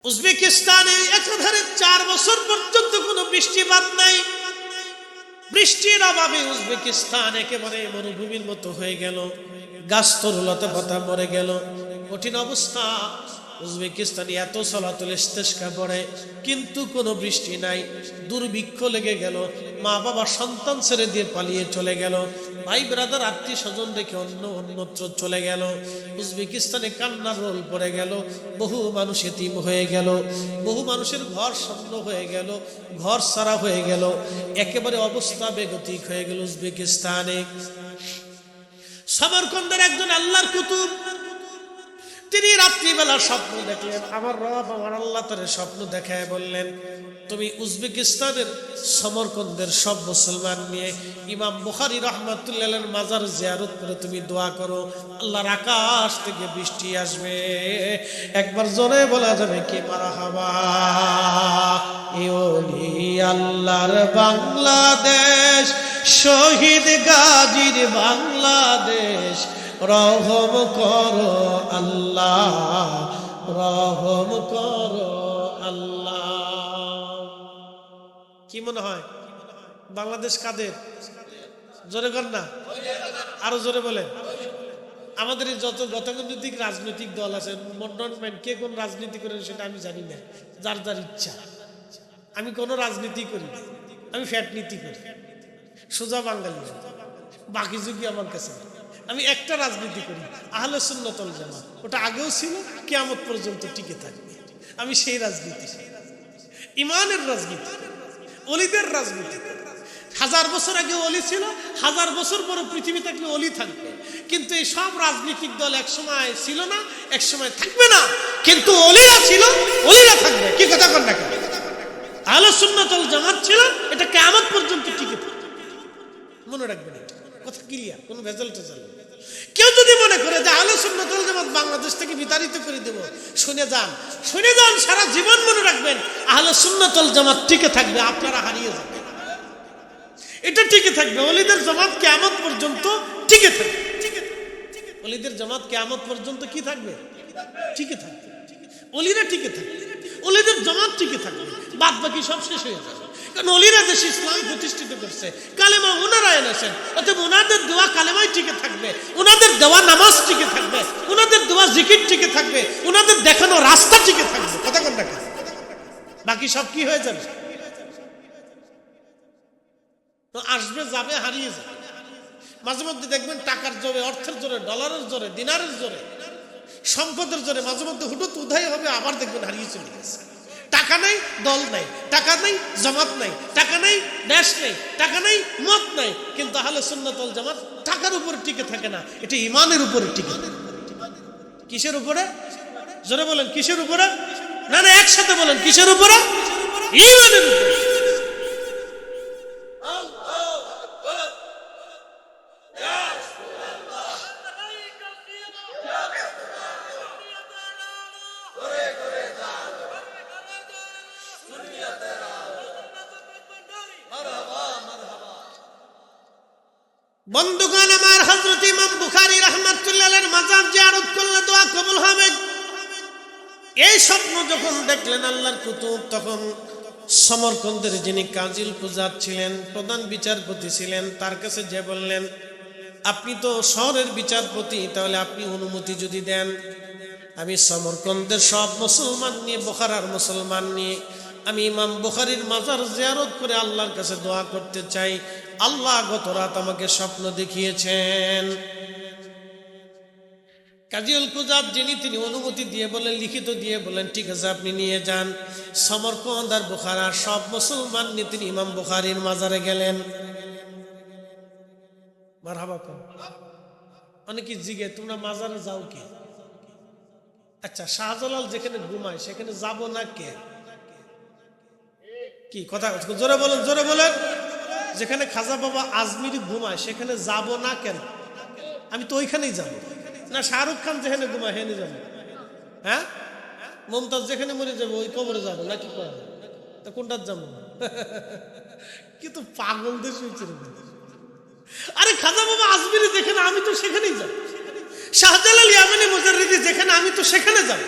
উজবেকিস্তানে একাধারে ৪ বছর পর্যন্ত কোনো বৃষ্টিপাত নাই। বৃষ্টির অভাবে উজবেকিস্তান একেবারে মরুভূমির মতো হয়ে গেল, গাছ তরুলতা পাতা মরে গেল, কঠিন অবস্থা। উজবেকিস্তানে এত সলাতুল ইস্তেসকা পড়ে কিন্তু কোনো বৃষ্টি নাই, দুর্ভিক্ষ লেগে গেল, মা বাবা সন্তান ছেড়ে দিয়ে পালিয়ে চলে গেল, ভাই ব্রাদার আত্মীয় স্বজন রেখে অন্যত্র চলে গেল। উজবেকিস্তানে কান্নার রোল পড়ে গেল, বহু মানুষ এতিম হয়ে গেল, বহু মানুষের ঘর শূন্য হয়ে গেল, ঘর ছাড়া হয়ে গেল, একেবারে অবস্থা বেগতিক হয়ে গেল উজবেকিস্তানে। সমরকন্দের একজন আল্লাহর কুতুব, তিনি রাত্রিবেলা স্বপ্ন দেখলেন। আমার রব আমার আল্লাহ তার স্বপ্ন দেখায় বললেন, তুমি উজবেকিস্তানের সমরকন্দের সব মুসলমান নিয়ে ইমাম বুখারী রাহমাতুল্লাহ মাজার জিয়ারত করে তুমি দোয়া করো, আল্লাহর আকাশ থেকে বৃষ্টি আসবে। একবার জোরে বলা যাবে কি মারহাবা। এ ওলি আল্লাহর বাংলাদেশ, শহীদ গাজীর বাংলাদেশ, রহম করো আল্লাহ, রহম করো আল্লাহ। কি মনে হয় বাংলাদেশ কাদের? জোরে কর না, আরো জোরে বলেন। আমাদের যত গতানুগতিক রাজনৈতিক দল আছে, মন্ডনমেন্ট কে কোন রাজনীতি করেন সেটা আমি জানি না, যার যার ইচ্ছা। আমি কোনো রাজনীতি করি না, আমি ফ্যাট নীতি করি, সোজা বাঙালি, বাকি যুগই আমার কাছে। আমি একটা রাজনীতি করি, আহলে সুন্নাত ওয়াল জামাত, ওটা আগেও ছিল, কিয়ামত পর্যন্ত টিকে থাকবে। আমি সেই রাজনীতি, ইমানের রাজনীতি, ওলিদের রাজনীতি। 1000 বছর আগে ওলি ছিল, 1000 বছর পরে পৃথিবী থাকলে ওলি থাকবে। কিন্তু এই সব রাজনৈতিক দল একসময় ছিল না, একসময় থাকবে না, কিন্তু ওলিরা ছিল, ওলিরা থাকবে। কি কথা কন না কেন? আহলে সুন্নাত ওয়াল জামাত ছিল, এটা কিয়ামত পর্যন্ত টিকে থাকবে। মনে রাখবেন, কথা ক্লিয়ার, কোনো ভেজাল টেজাল। কেউ যদি মনে করে যে আহলে সুন্নাত ওয়াল জামাত বাংলাদেশ থেকে বিতাড়িত করে দেব, শুনে যান, শুনে যান, সারা জীবন মনে রাখবেন আহলে সুন্নাত ওয়াল জামাত টিকে থাকবে, আপনারা হারিয়ে যাবেন। এটা টিকে থাকবে, ওলিদের জামাত কিয়ামত পর্যন্ত টিকে থাকবে। ওলিদের জামাত কিয়ামত পর্যন্ত কি থাকবে? টিকে থাকবে। ওলিরা টিকে থাকবে, ওলিদের জামাত টিকে থাকবে, বাদ বাকি সব শেষ হয়ে যাবে। কারণ ওলিরা দেশে ইসলাম প্রতিষ্ঠিত করছে, কালেমা ওনারা এনেছেন, অতএব ওনাদের দেওয়া কালেমাই টিকে থাকবে, ওনাদের দেওয়া নামাজ টিকে থাকবে, ওনাদের দেওয়া জিকির টিকে থাকবে, ওনাদের দেখানো রাস্তা টিকে থাকবে। কথা কোন দেখা, বাকি সব কি হয়ে যাবে? আসবে, যাবে, হারিয়ে যাবে। মাঝে মধ্যে দেখবেন টাকার জোরে, অর্থের জোরে, ডলারের জোরে, দিনারের জোরে, সম্পদের জোরে মাঝে মধ্যে হুটুট উধাই হবে, আবার দেখবেন হারিয়ে চলে গেছে। টাকা নাই, দল নাই, টাকা নাই, জামাত নাই, টাকা নাই, দেশ নেই, টাকা নাই, মত নাই, কিন্তু আহলে সুন্নাত ওয়াল জামাত টাকার উপরে টিকে থাকে না, এটা ইমানের উপরে টিকে থাকে। কিসের উপরে? জোরে বলেন, কিসের উপরে? না না, একসাথে বলেন, কিসের উপরে? ইমানের উপরে। বন্ধুগণ আমার, হযরত ইমাম বুখারী রাহমাতুল্লাহের মাজার জিয়ারত করলে দোয়া কবুল হবে। এই স্বপ্ন যখন দেখলেন আল্লাহর কুতুব, তখন সমরকন্দের যিনি কাজিল কুজাত ছিলেন, প্রধান বিচারপতি ছিলেন, তার কাছে যে বললেন, আপনি তো শহরের বিচারপতি, তাহলে আপনি অনুমতি যদি দেন, আমি সমরকন্দের সব মুসলমান নিয়ে, বুখারার মুসলমান নিয়ে আমি ইমাম বুখারীর মাজার জিয়ারত করে আল্লাহর কাছে দোয়া করতে চাই। আল্লাহ গত রাত আমাকে স্বপ্ন দেখিয়েছেন। কাজীউল কুজাত যিনি, তিনি অনুমতি দিয়ে বলেন, লিখিত দিয়ে বলেন, ঠিক আছে আপনি নিয়ে যান। সমরকন্দ আর বুখারার সব মুসলমান নিয়ে তিনি ইমাম বুখারীর মাজারে গেলেন। মারহাবা কর। অনেকে জিজ্ঞে, তোমরা মাজারে যাও কি? আচ্ছা, শাহজালাল যেখানে ঘুমায় সেখানে যাব না কে? কি কথা, জোরে বলেন, জোরে বলেন। যেখানে খাজা বাবা আজমিরি ঘুমায় সেখানে যাব না কেন? আমি তো ওইখানেই যাব। না, শাহরুখ খান যেখানে ঘুমায় হেনে যাবো? হ্যাঁ, মমতাজ যেখানে মরে যাবো ওই কবরে যাবো নাকি? তা কোনটার যাবো? কিন্তু পাগলদের শুনছে। আরে খাজা বাবা আজমিরি যেখানে, আমি তো সেখানেই যাব। শাহজালাল ইয়ামানি মুজাররিদি যেখানে, আমি তো সেখানে যাব।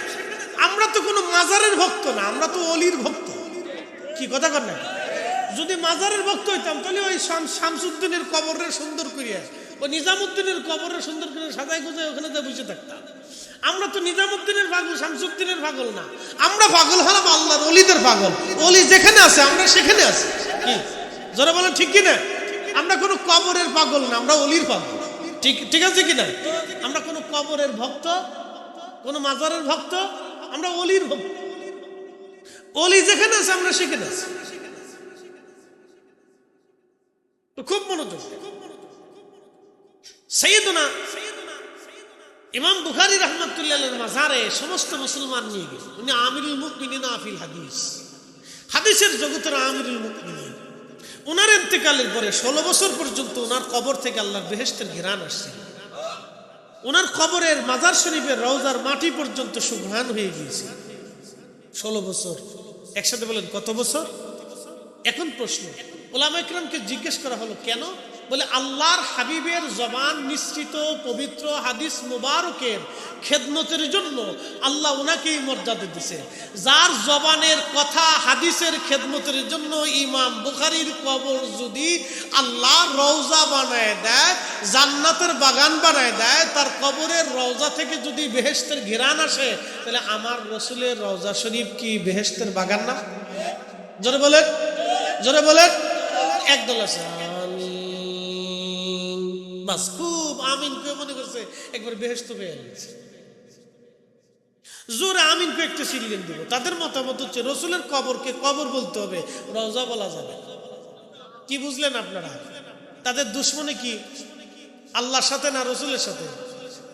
আমরা তো কোনো মাজারের ভক্ত না, আমরা তো অলির ভক্ত। কি কথা কর না? যদি মাজারের ভক্ত হইতাম তাহলে ওই শামসুদ্দিনের কবরের সুন্দর করিয়া, ওই নিজামুদ্দিনের কবরের সুন্দর করে সাজাই গুজাই ওখানে তো বসে থাকতাম। আমরা তো নিজামুদ্দিনের পাগল, শামসুদ্দিনের পাগল না, আমরা পাগল হলাম আল্লাহর অলিদের পাগল। অলি যেখানে আছে আমরা সেখানে আছি। কি যারা বলেন ঠিক কিনা? আমরা কোনো কবরের পাগল না, আমরা অলির পাগল। ঠিক ঠিক আছে কিনা? আমরা কোনো কবরের ভক্ত, কোনো মাজারের ভক্ত, আমরা অলির ভক্ত। অলি যেখানে আছে আমরা সেখানে আছি। খুব মনোযোগ। সাইয়েদনা ইমাম বুখারী রাহমাতুল্লাহ আলাইহির মাজারে সমস্ত মুসলমান নিয়ে গেছে। উনি আমিরুল মুমিনিন ফিল হাদিস, হাদিসের জগতের আমিরুল মুমিনিন। ওনার ইন্তেকালের পরে 16 বছর পর্যন্ত ওনার কবর থেকে আল্লাহর বেহেশতের ঘ্রাণ আসছে। ওনার কবরের মাজার শরীফের রওজার মাটি পর্যন্ত সুঘ্রাণ হয়ে গিয়েছে। 16 বছর। একসাথে বলেন কত বছর? এখন প্রশ্ন, উলামায়ে কেরামকে জিজ্ঞেস করা হলো কেন? বলে আল্লাহর হাবিবের জবান মিশ্রিত পবিত্র হাদিস মুবারকের খেদমতের জন্য আল্লাহ ওনাকেই মর্যাদা দিয়েছে। যার জবানের কথা হাদিসের খেদমতের জন্য ইমাম বুখারীর কবর যদি আল্লাহ রওজা বানায় দেয়, জান্নাতের বাগান বানায় দেয়, তার কবরের রওজা থেকে যদি বেহেশতের ঘিরান আসে, তাহলে আমার রসুলের রওজা শরীফ কি বেহেশতের বাগান না? জোরে বলেন, জোরে বলেন। একদল আছে বাস খুব আমিন কে মনে করছে একবার বেহেশত পেয়ে গেছে। জোরে আমিন কে একটা সিরিয়াল দিব। তাদের মতামত হচ্ছে রসুলের কবরকে কবর বলতে হবে, রওজা বলা যাবে। কি বুঝলেন আপনারা? তাদের দুশ্মনী কি আল্লাহর সাথে না রসুলের সাথে?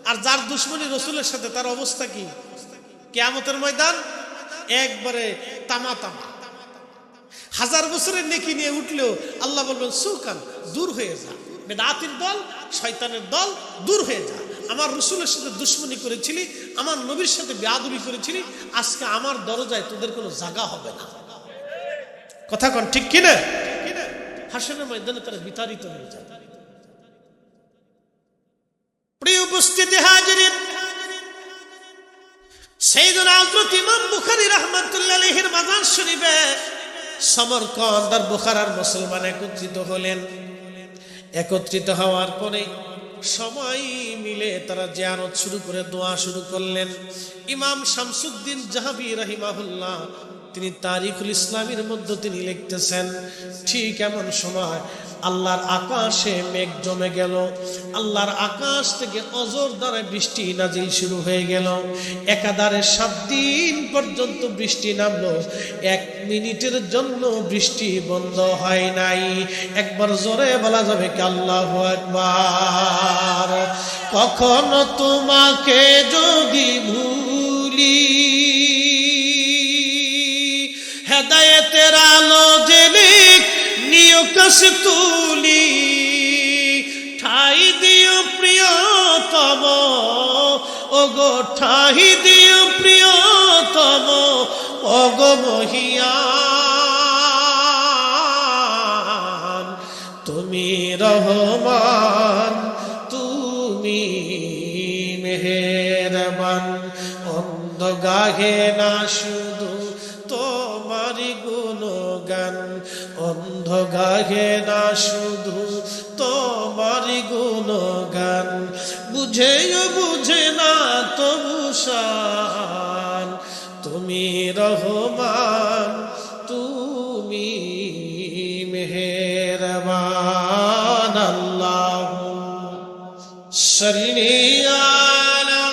আর যার দুশ্মনী রসুলের সাথে তার অবস্থা কি? কিয়ামতের ময়দান একবারে তামা তামা। 1000 বছরের নেকি নিয়ে উঠলেও আল্লাহ বলবেন সুকান, দূর হয়ে যা, বেদাতির দল, শয়তানের দল, দূর হয়ে যা। আমার রসুলের সাথে দুশ্মনী করেছিলি, আমার নবীর সাথে বেয়াদবি করেছিলি, আজকে আমার দরজায় তোদের কোনো জায়গা হবে না। কথা কন ঠিক কিনা? হাসরের ময়দানে তারা বিতাড়িত হয়ে যায়। প্রিয় উপস্থিতি হাজিরিন, সাইয়েদনা হযরত ইমাম বুখারী রাহমাতুল্লাহ আলাইহির মাজার শরীফে সমরকন্দ আর বুখারার মুসলমান একত্রিত হলেন। একত্রিত হওয়ার পরে সবাই মিলে তারা জিয়ারত শুরু করে দোয়া শুরু করলেন। ইমাম শামসুদ্দিন জাহাবি রাহিমাহুল্লাহ তিনি তারিখুল ইসলামের মধ্যে তিনি লিখতেছেন, ঠিক এমন সময় আল্লাহর আকাশে মেঘ জমে গেল। আল্লাহর আকাশ থেকে অজর দ্বারা বৃষ্টি নাজিল শুরু হয়ে গেল। একাধারে 7 দিন পর্যন্ত বৃষ্টি নামলো। 1 মিনিটের জন্য বৃষ্টি বন্ধ হয় নাই। একবার জোরে বলা যাবে কি আল্লাহু আকবার। কখনো তোমাকে যদি ভুলি, হেদায়েতের আলো জেনে নিয় কাছে তুলি, ঠাই দিও প্রিয়তম, ওগো ঠাই দিও প্রিয়তম, ওগো মহিয়ান। তুমি রহমান, তুমি মেহেরবান। অন্ধ গাহে না শুধু তোমারি গুণগান, অন্ধ গাহে না শুধু তোমারি গুণগান। বুঝেও বুঝে না তবু শান, তুমি রহমান, তুমি মেহেরবান। আল্লাহুম্মা সাল্লি আলা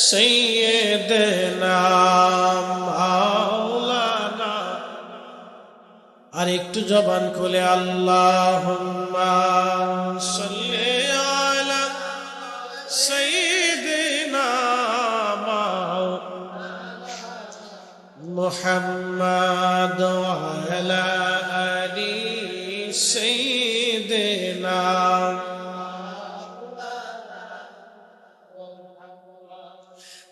সাইয়্যিদনা মাওলানা। আর একটু জবান খুলে আল্লাহুম্মা সাল্লি আলা সাইয়্যিদিনা মুহাম্মাদ ওয়া আলা আলি সাইয়্যিদিনা।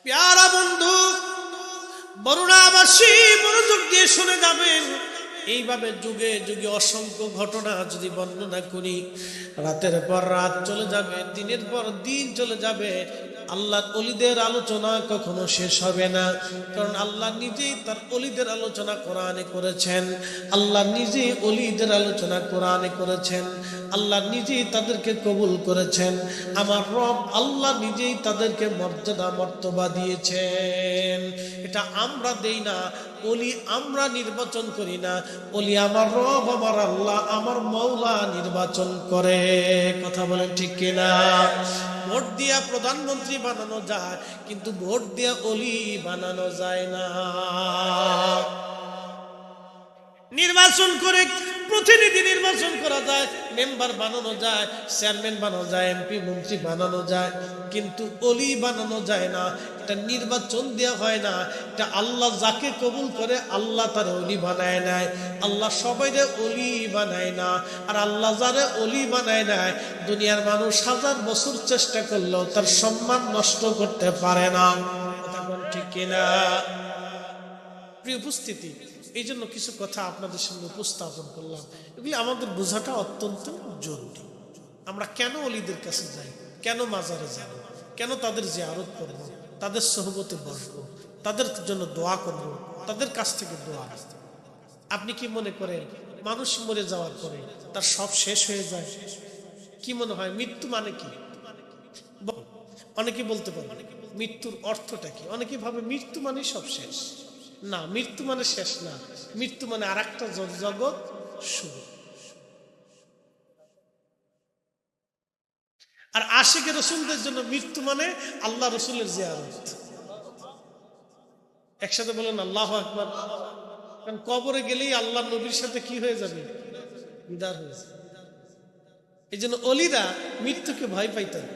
প্যারা বন্ধু, বরুণাবাসী মনোযোগ দিয়ে শুনে যাবেন। এইভাবে যুগে যুগে অসংখ্য ঘটনা যদি বর্ণনা করি, রাতের পর রাত চলে যাবে, দিনের পর দিন চলে যাবে, আল্লাহর ওলিদের আলোচনা কখনো শেষ হবে না। কারণ আল্লাহ নিজেই তার ওলিদের আলোচনা কোরআনে করেছেন, আল্লাহ নিজেই ওলিদের আলোচনা কোরআনে করেছেন, আল্লাহ নিজেই তাদেরকে কবুল করেছেন। আমার রব আল্লাহ নিজেই তাদেরকে মর্যাদা মর্তবা দিয়েছেন। এটা আমরা দেই না, ওলি আমরা নির্বাচন করি না, ওলি আমার রব আমার আল্লাহ আমার মওলা নির্বাচন করে। কথা বলেন ঠিক কিনা? ভোট দিয়া প্রধানমন্ত্রী বানানো যায়, কিন্তু ভোট দিয়া ওলি বানানো যায় না। নির্বাচন করে প্রতিনিধি নির্বাচন করা যায়, মেম্বার বানানো যায়, চেয়ারম্যান বানানো যায়, এমপি মন্ত্রী বানানো যায়, কিন্তু ওলি বানানো যায় না। এটা নির্বাচন দেওয়া হয় না, এটা আল্লাহ যাকে কবুল করে আল্লাহ তার ওলি বানায় নেয়। আল্লাহ সবাইরে ওলি বানায় না, আর আল্লাহ যারে ওলি বানায় নেয়, দুনিয়ার মানুষ 1000 বছর চেষ্টা করলেও তার সম্মান নষ্ট করতে পারে না। কথা বল ঠিক কিনা? প্রিয় উপস্থিতি, এই জন্য কিছু কথা আপনাদের সামনে উপস্থাপন করলাম। এগুলি আমাদের বোঝাটা অত্যন্ত জরুরি। আমরা কেন ওলিদের কাছে যাই, কেন মাজারে যাব, কেন তাদের জিয়ারত করব, তাদের সোহবতে বসবো, তাদের জন্য দোয়া করব, তাদের কাছ থেকে দোয়া। আপনি কি মনে করেন মানুষ মরে যাওয়ার পরে তার সব শেষ হয়ে যায়? কি মনে হয় মৃত্যু মানে কি? অনেকে বলতে পারে মৃত্যুর অর্থটা কি? অনেকে ভাবে মৃত্যু মানে সব শেষ। না, মৃত্যু মানে শেষ না, মৃত্যু মানে আর একটা জগৎ শুরু। আর আশিকে রসুলদের জন্য মৃত্যু মানে আল্লাহ রসুলের জিয়ারত। একসাথে বলেন আল্লাহু আকবার। কারণ কবরে গেলেই আল্লাহ নবীর সাথে কি হয়ে যাবে? দিদার হয়ে যাবে। এই জন্য অলিরা মৃত্যুকে ভয় পাইতেন,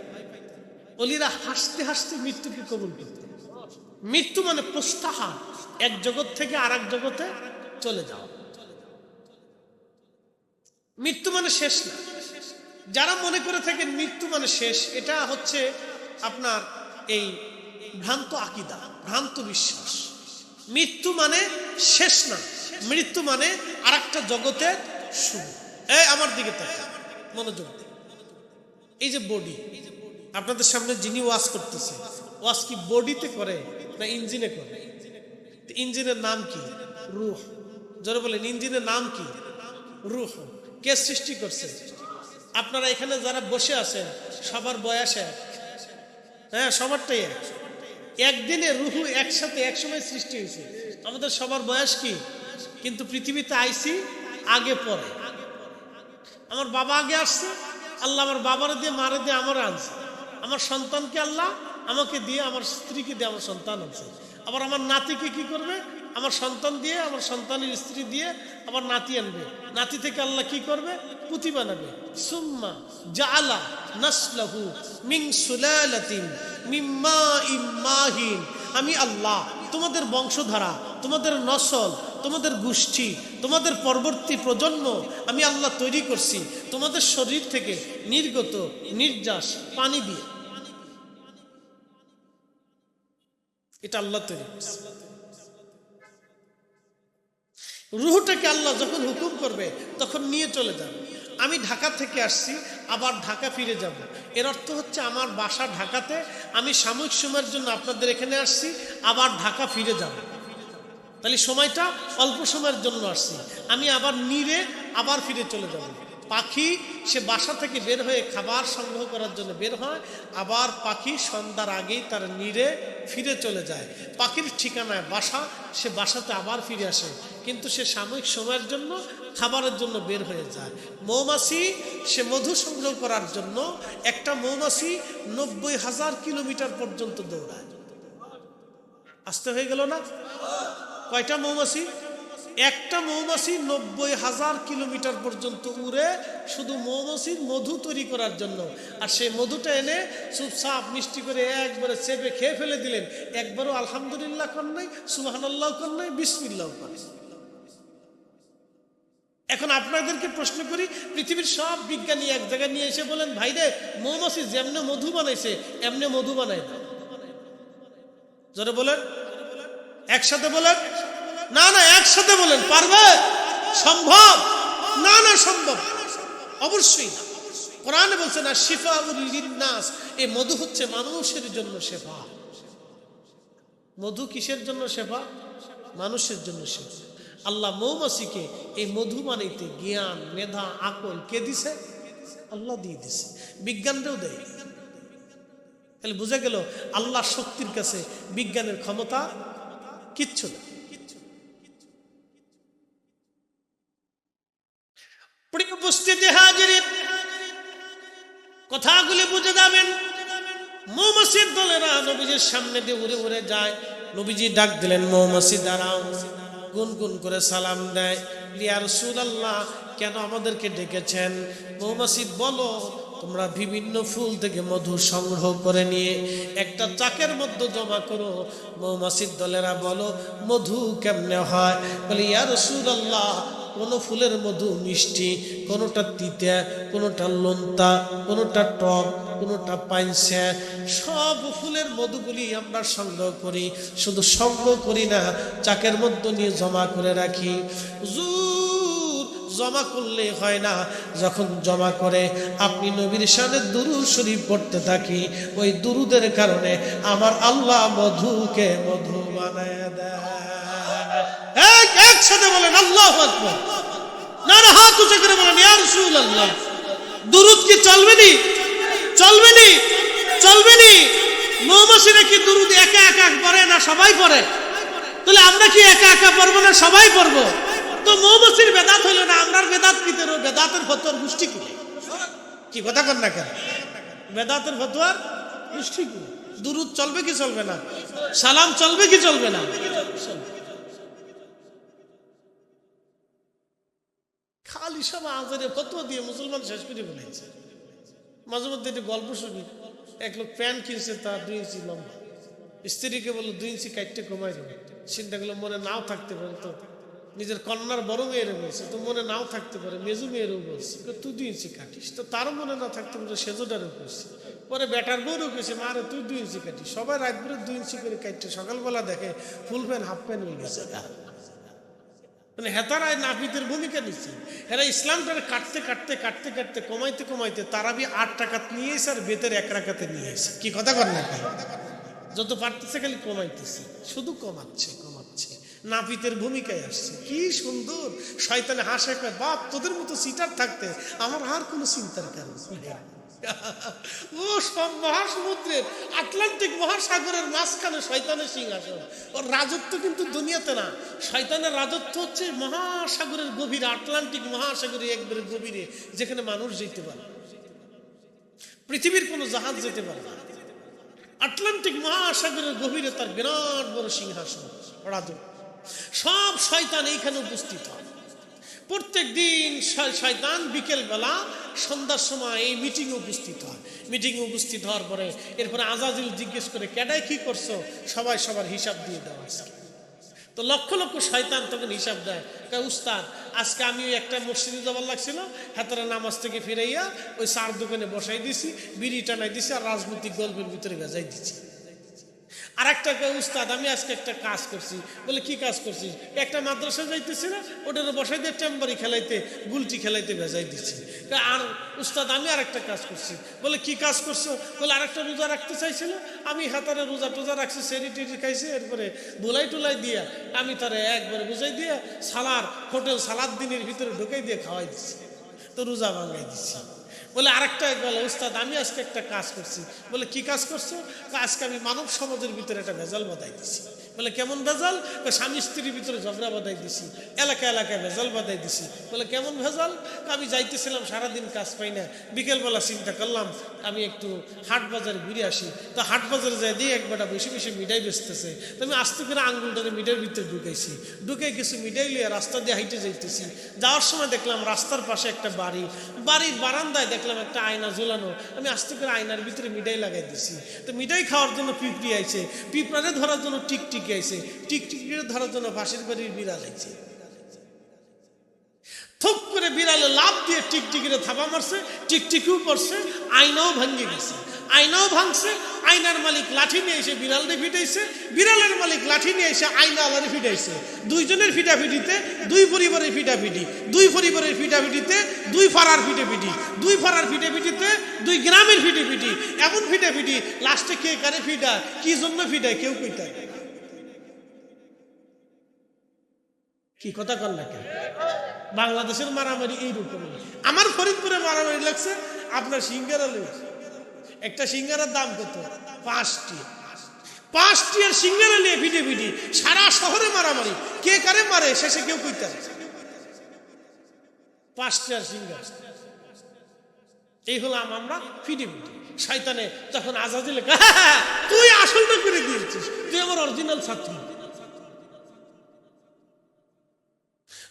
অলিরা হাসতে হাসতে মৃত্যুকে কবুল করতেন। মৃত্যু মানে প্রস্থান, এক জগৎ থেকে আর এক জগতে চলে যাওয়া। মৃত্যু মানে শেষ না। যারা মনে করে থাকেন মৃত্যু মানে শেষ, এটা হচ্ছে আপনার এই ভ্রান্ত আকীদা, ভ্রান্ত বিশ্বাস। মৃত্যু মানে শেষ না, মৃত্যু মানে আর একটা জগতে শুরু। আমার দিকে তাকান, মনোযোগ দিন। এই যে বডি, আপনাদের সামনে যিনি ওয়াজ করতেছে, ওয়াজ কি বডিতে করে না ইঞ্জিনে করে? ইঞ্জিনের নাম কি? রূহ। যারা বলেন ইঞ্জিনের নাম কি? রূহ। কে সৃষ্টি করছে? আপনারা এখানে যারা বসে আছেন সবার বয়স এক, হ্যাঁ সবারটাই এক। একদিনে রূহ একসাথে একসময় সৃষ্টি হয়েছে। আমাদের সবার বয়স কি? কিন্তু পৃথিবীতে আইছি আগে পরে। আমার বাবা আগে আসছে, আল্লাহ আমার বাবারে দিয়ে মারে দিয়ে আমার আনছে। আমার সন্তানকে আল্লাহ আমাকে দিয়ে, আমার স্ত্রীকে দিয়ে আমার সন্তান আনছে। আবার আমার নাতিকে কি করবে? আমার সন্তান দিয়ে, আমার সন্তানের স্ত্রী দিয়ে আবার নাতি আনবে। নাতি থেকে আল্লাহ কি করবে? পুতি বানাবে। সুম্মা জাআলা নাসলাহু মিন সুলালাতিন মিন মাইন মাহিন। আমি আল্লাহ তোমাদের বংশধারা, তোমাদের নসল, তোমাদের গোষ্ঠী, তোমাদের পরবর্তী প্রজন্ম আমি আল্লাহ তৈরি করছি তোমাদের শরীর থেকে নির্গত নির্যাস পানি দিয়ে। এটা আল্লাহ তৈরি করছে। রূহটাকে আল্লাহ যখন হুকুম করবে তখন নিয়ে চলে যাবে। আমি ঢাকা থেকে আসছি, আবার ঢাকা ফিরে যাব। এর অর্থ হচ্ছে আমার বাসা ঢাকাতে, আমি সাময়িক সময়ের জন্য আপনাদের এখানে আসছি, আবার ঢাকা ফিরে যাব। তাহলে সময়টা অল্প সময়ের জন্য আসছি, আমি আবার নিরে আবার ফিরে চলে যাব। পাখি সে বাসা থেকে বের হয়ে খাবার সংগ্রহ করার জন্য বের হয়, আবার পাখি সন্ধ্যার আগেই তার নিরে ফিরে চলে যায়। পাখির ঠিকানায় বাসা, সে বাসাতে আবার ফিরে আসে, কিন্তু সে সাময়িক সময়ের জন্য খাবারের জন্য বের হয়ে যায়। মৌমাছি সে মধু সংগ্রহ করার জন্য, একটা মৌমাছি 90,000 কিলোমিটার পর্যন্ত দৌড়ায়। আসতে হয়ে গেল না? কয়টা মৌমাছি? একটা মৌমাছি 90,000 কিলোমিটার পর্যন্ত উড়ে শুধু মৌমাছির মধু তৈরি করার জন্য। আর সেই মধুটা এনে চুপচাপ মিষ্টি করে একবারে চেপে খেয়ে ফেলে দিলেন। একবারও আলহামদুলিল্লাহ কর নাই, সুবহানাল্লাহ কর নাই, বিসমিল্লাহ কর। এখন আপনাদেরকে প্রশ্ন করি, পৃথিবীর সব বিজ্ঞানী এক জায়গায় নিয়ে এসে বলেন, ভাই রে মৌমাছি যেমনে মধু বানাইছে এমনি মধু বানায় না। জোরে বলেন, একসাথে বলেন। না না, একসাথে বলেন। পারবে? সম্ভব? না, না সম্ভব অবশ্যই না। কোরআনে বলছে না শিফাউল লিন্নাস, এই মধু হচ্ছে মানুষের জন্য শেফা। মধু কিসের জন্য শেফা? মানুষের জন্য শেফা। আল্লাহ মৌমাছিকে এই মধু বানাইতে জ্ঞান, মেধা, আকল কে দিছে? আল্লাহ দিয়ে দিছে, বিজ্ঞানকেও দেয়। তাহলে বুঝা গেল আল্লাহর শক্তির কাছে বিজ্ঞানের ক্ষমতা কিচ্ছু না। প্রিয় উপস্থিতি হাজিরিন, কথাগুলি বুঝে যাবেন। মৌমাছির দলেরা নবীজির সামনে দিয়ে উড়ে উড়ে যায়। নবীজি ডাক দিলেন, মৌমাছি দাঁড়াও। গুনগুন করে সালাম দেয়, ইয়া রাসূলুল্লাহ, কেন আমাদেরকে ডেকেছেন? মৌমাছি বলো, তোমরা বিভিন্ন ফুল থেকে মধু সংগ্রহ করে নিয়ে একটা চাকের মধ্যে জমা করো। মৌমাছির দলেরা বলো, মধু কেমনে হয়? বলে, ইয়া রাসূলুল্লাহ, কোন ফুলের মধু মিষ্টি, কোনোটা তিতা, কোনোটা লন্তা, কোনোটা টক, কোনোটা পাইনসা। সব ফুলের মধুগুলি আমরা সংগ্রহ করি। শুধু সংগ্রহ করি না, চাকের মধ্যে নিয়ে জমা করে রাখি। জমা করলে হয় না, যখন জমা করে আপনি নবীর শানে দুরূদ শরীফ পড়তে থাকি, ওই দুরূদের কারণে আমার আল্লাহ মধুকে মধু বানায় দেয়। একসাথে বলেন আল্লাহু আকবার। না না, হাত উঁচু করে বলেন, ইয়া রাসূলুল্লাহ। দুরূদ কি চলবে নি? চলবে নি? চলবে নি? মৌমাছিরা কি দুরূদ একা একা পড়ে না সবাই পড়ে? তাহলে আমরা কি একা একা পড়বো না সবাই পড়বো? তো মৌমাছির বেদাত হইল না, আমরার বেদাত কি? বেদাতের ফতোয়ার গোষ্ঠী কি? কি কথা কর না কেন? বেদাতের ফতোয়ার গোষ্ঠী কি? দুরূদ চলবে কি চলবে না? সালাম চলবে কি চলবে না? খালি সব আজারে ফতোয়া দিয়ে মুসলমান শেষ করে ফেলেছে। মাঝে মধ্যে একটু গল্প শুনি, এক লোক প্যান্ট কিনছে, তার 2 ইঞ্চি লম্বা। স্ত্রীকে বললো 2 ইঞ্চি কাটতে কমাই দেবে। চিন্তা করলো মনে নাও থাকতে পারে, তো নিজের কন্যার বড় মেয়েরে বলছে, তো মনে নাও থাকতে পারে, মেজু মেয়েরও বলছে তুই 2 ইঞ্চি কাটিস, তো তারও মনে না থাকতে পারে, সেজোটারও করছে। পরে বেটার বউরও কেছে, মারে তুই 2 ইঞ্চি কাটিস। সবাই রাত ভরে 2 ইঞ্চি করে কাটছে, সকালবেলা দেখে ফুল প্যান্ট হাফ প্যান্ট হয়ে গেছে। মানে হেতারায় নাপিতের ভূমিকা নিচ্ছে। হেরা ইসলামটা কাটতে কাটতে কাটতে কাটতে কমাইতে কমাইতে তারাবি 8 টাকা নিয়ে এসে আর বেতের 1 রাকাতে নিয়ে এসে। কি কথা কর না কেন? যত পারতেছে খালি কমাইতেছে, শুধু কমাচ্ছে কমাচ্ছে, নাপিতের ভূমিকায় আসছে। কি সুন্দর! শয়তানে হাসে, কয় বাপ তোদের মতো সিটার থাকতে আমার আর কোনো চিন্তার কারণ নেই। ও সব মহাসমুদ্রের, আটলান্টিক মহাসাগরের মাঝখানে শয়তানের সিংহাসন। ওর রাজত্ব কিন্তু দুনিয়াতে না, শয়তানের রাজত্ব হচ্ছে মহাসাগরের গভীরে, আটলান্টিক মহাসাগরের একবারে গভীরে, যেখানে মানুষ যেতে পারে, পৃথিবীর কোনো জাহাজ যেতে পারে না। আটলান্টিক মহাসাগরের গভীরে তার বিরাট বড় সিংহাসন, রাজত্ব। সব শয়তান এইখানে উপস্থিত হয়। প্রত্যেক দিন শয়তান বিকেল বেলা সন্ধ্যার সময় এই মিটিংয়ে উপস্থিত হয়। মিটিংয়ে উপস্থিত হওয়ার পরে এরপরে আজাজিল জিজ্ঞেস করে, কেডায় কি করছো? সবাই সবার হিসাব দিয়ে দেওয়া আছে। তো লক্ষ লক্ষ শয়তান তখন হিসাব দেয়, উস্তাদ আজকে আমি ওই একটা মসজিদে যাবার লাগছিল, হাতের নামাজ থেকে ফিরাইয়া ওই চার দোকানে বসাই দিছি, বিড়ি টানাই দিছি, আর রাজনৈতিক গল্পের ভিতরে ভেজাই দিছি। আর একটা উস্তাদ আমি আজকে একটা কাজ করছি। বলে কি কাজ করছিস? একটা মাদ্রাসা যাইতেছি না, ওটারে বসাই দিয়ে টেম্বারি খেলাইতে, গুলটি খেলাইতে ভেজাই দিচ্ছি। আর উস্তাদ আমি আর একটা কাজ করছি। বলে কি কাজ করছো? বলে আরেকটা রোজা রাখতে চাইছিল, আমি হাতারে রোজা টোজা রাখছি, সেরি টেরি খাইছি, এরপরে বুলাই টুলাই দিয়া আমি তারে একবারে বুঝাই দিয়া সালার হোটেল সালাদ দিনের ভিতরে ঢুকাই দিয়ে খাওয়াই দিচ্ছি, তো রোজা ভাঙাই দিচ্ছি। বলে আরেকটা বলে উস্তাদ আমি আজকে একটা কাজ করছি। বলে কি কাজ করছো? আজকে আমি মানব সমাজের ভিতরে একটা ভেজাল বাঁধাই দিছি। বলে কেমন ভেজাল? স্বামী স্ত্রীর ভিতরে ঝগড়া বাঁধাই দিছি, এলাকা এলাকায় ভেজাল বাঁধাই দিছি। বলে কেমন ভেজাল? আমি যাইতেছিলাম, সারাদিন কাজ পাই না, বিকেলবেলা চিন্তা করলাম আমি একটু হাট বাজারে ঘুরে আসি। তো হাট বাজারে যাই দিয়ে একবারটা বেশি বেশি মিঠাই বেচতেছে, তো আমি আস্তে করে আঙ্গুলটাকে মিঠাইয়ের ভিতরে ঢুকাইছি, ঢুকে কিছু মিঠাই লিয়ে রাস্তা দিয়ে হাইটে যাইতেছি। যাওয়ার সময় দেখলাম রাস্তার পাশে একটা বাড়ির বারান্দায় দেখলাম একটা আয়না ঝোলানো, আমি আস্তে করে আয়নার ভিতরে মিঠাই লাগাই দিছি। তো মিঠাই খাওয়ার জন্য পিঁপড়ি আইছে, পিঁপড়ারে ধরার জন্য টিকটিকি আইছে, টিকটিকিরে ধরার জন্য পাশের বাড়ির বিড়াল আইছে। থুক করে বিড়ালে লাভ দিয়ে টিকটিকিরে থাবা মারছে, টিকটিকিও পড়ছে, আয়নাও ভাঙ্গে গেছে। আয়নাও ভাঙছে, আয়নার মালিক লাঠি নিয়ে এসে বিড়ালরে ফিটাইছে, বিড়ালের মালিক লাঠি নিয়ে এসে আয়না আলারে ফিটাইছে। দুইজনের ফিটাফিটিতে দুই পরিবারের ফিটাফিটি, দুই পরিবারের ফিটাফিটিতে দুই ফাড়ার ফিটাফিটি, দুই ফাড়ার ফিটাফিটিতে দুই গ্রামের ফিটাফিটি, এমন ফিটাফিটি লাস্টে কে কারে ফিটায়, কি জন্য ফিটায় কেউ কইতায়। কি কথা কর না কেন? বাংলাদেশের মারামারি এইরকম। আমার ফরিদপুরে মারামারি লাগছে আপনার সিঙ্গারা লেগে। একটা সিঙ্গারার দাম কত? 5টি। 5টির সিঙ্গারা নিয়ে ভিডে ভিডি সারা শহরে মারামারি, কে কারে মারে শেষে কেউ কইতে। 5টির সিঙ্গারা, এই হলাম আমরা ফিডে ভিডি। শয়তানে তখন আজাদিলে তুই আসলটা করে দিয়েছিস, তুই আমার অরিজিনাল ছাত্র,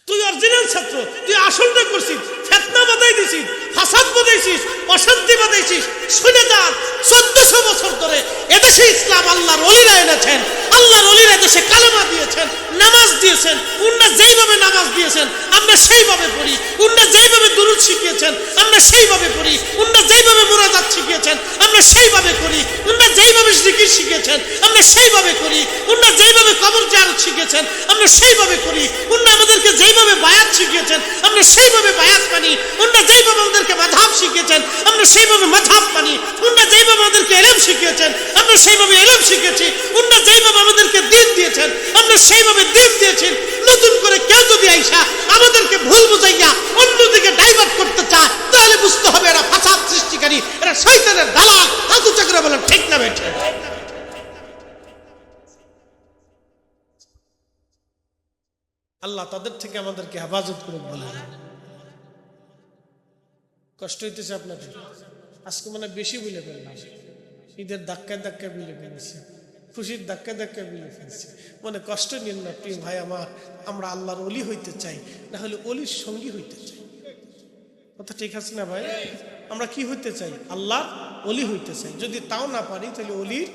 তুই অরিজিনাল ছাত্র, তুই আসলটা করছিস, ফিতনা বাঁধাই দিছিস, ফাসাদ বাঁধাইছিস, অশান্তি বাঁধাইছিস। শুনে যান 1400 বছর ধরে এদেশে ইসলাম আল্লাহর ওলিরা এনেছেন, আল্লাহর ওলিরা এদেশে কালেমা দিয়েছেন, নামাজ দিয়েছেন। উন্না যেইভাবে নামাজ দিয়েছেন আমরা সেইভাবে পড়ি, উন্না যেইভাবে দুরূদ শিখিয়েছেন আমরা সেইভাবে পড়ি, উন্না যেইভাবে মুনাজাত শিখিয়েছেন আমরা সেইভাবে করি, উন্না যেইভাবে জিকির শিখিয়েছেন আমরা সেইভাবে করি, উন্না যেইভাবে কবর জিয়ারত শিখিয়েছেন আমরা সেইভাবে করি, উন্না আমাদেরকে যেইভাবে বায়াত শিখিয়েছেন আমরা সেইভাবে বায়াত মানি, উন্না যেইভাবে আমাদেরকে মাযহাব শিখিয়েছেন আমরা সেইভাবে মাযহাব মানি, উন্না যেইভাবে আমাদেরকে ইলম শিখিয়েছেন আমরা সেইভাবে ইলম শিখেছি, উন্না যেইভাবে আমাদেরকে দ্বীন দিয়েছেন আমরা সেইভাবে দ্বীন দিয়েছি। নতুন করে কেউ যদি আইসা আমাদেরকে ভুল বুঝাইয়া অন্যদিকে ডাইভার্ট করতে চায় তাহলে বুঝতে হবে এরা ফাসাদ সৃষ্টিকারী, এরা শয়তানের দালাল। হাতু চাকরা বলেন ঠিক না বেঠিক? আল্লাহ তাদের থেকে আমাদেরকে হেফাজত করুন। বলে কষ্ট হইতেছে আপনাদের? আজকে মানে বেশি বলে ফেললাম, ঈদের ধাক্কায় ধাক্কায় বলে ফেলেছি, খুশির ধাক্কায় ধাক্কায় বলে ফেলছি। মানে কষ্ট নিন না প্রিয় ভাই আমার, আমরা আল্লাহর ওলি হইতে চাই, না হলে অলির সঙ্গী হইতে চাই। কথা ঠিক আছে না ভাই? আমরা কি হইতে চাই? আল্লাহর ওলি হইতে চাই। যদি তাও না পারি তাহলে অলির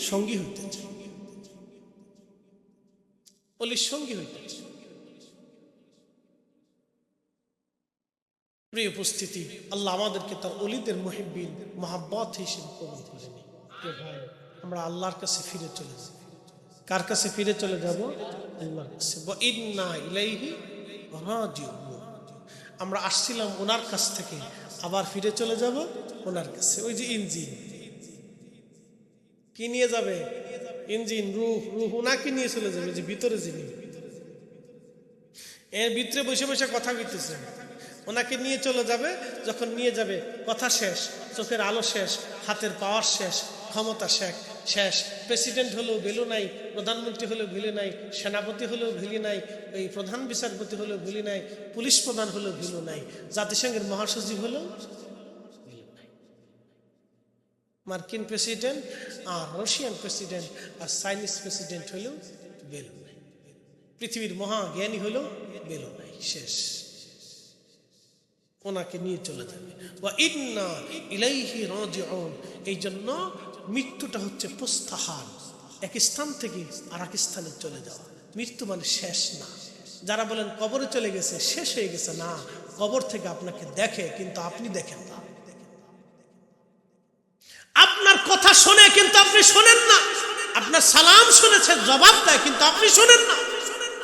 সঙ্গী হইতে চাই, অলির সঙ্গী হইতে চাই। প্রিয় উপস্থিতি, আল্লাহ আমাদেরকে তার ওলিদের মুহিব্বিন মহাব্বত হিসেবে কবুল করে নিন। আমরা আল্লাহর কাছে ফিরে চলে যাব। কার কাছে ফিরে চলে যাব? আল্লাহর কাছে। ওয়া ইন্না ইলাইহি রাজিউন। আমরা আসছিলাম ওনার কাছ থেকে, আবার ফিরে চলে যাব ওনার কাছে। ওই যে ইঞ্জিন কি নিয়ে যাবে? ইঞ্জিন, রূহ, রূহ ওনাকে নিয়ে চলে যাবে। যে ভিতরে যিনি, এর ভিতরে বসে বসে কথা কইতেছে, ওনাকে নিয়ে চলে যাবে। যখন নিয়ে যাবে কথা শেষ, চোখের আলো শেষ, হাতের পাওয়ার শেষ, ক্ষমতা শেষ। প্রেসিডেন্ট হলেও ভ্যালু নাই, প্রধানমন্ত্রী হলেও ভ্যালু নাই, সেনাপতি হলেও ভ্যালু নাই, এই প্রধান বিচারপতি হলেও ভ্যালু নাই, পুলিশ প্রধান হলেও ভ্যালু নাই, জাতিসংঘের মহাসচিব হলেও ভ্যালু নাই। মার্কিন প্রেসিডেন্ট আর রাশিয়ান প্রেসিডেন্ট আর চাইনিজ প্রেসিডেন্ট হলেও ভ্যালু নাই, পৃথিবীর মহাজ্ঞানী হলেও ভ্যালু নাই, শেষ। ওনাকে নিয়ে চলে যাবে। ওয়া ইন্না ইলাইহি রাজিউন। এই জন্য মৃত্যুটা হচ্ছে প্রস্থান, এক স্থান থেকে আর এক স্থানে চলে যাওয়া। মৃত্যু মানে শেষ না। যারা বলেন কবরে চলে গেছে, শেষ হয়ে গেছে, না, কবর থেকে আপনাকে দেখে কিন্তু আপনি দেখেন না। আপনার কথা শোনে কিন্তু আপনি শোনেন না। আপনার সালাম শুনেছেন, জবাব দেয় কিন্তু আপনি শোনেন না।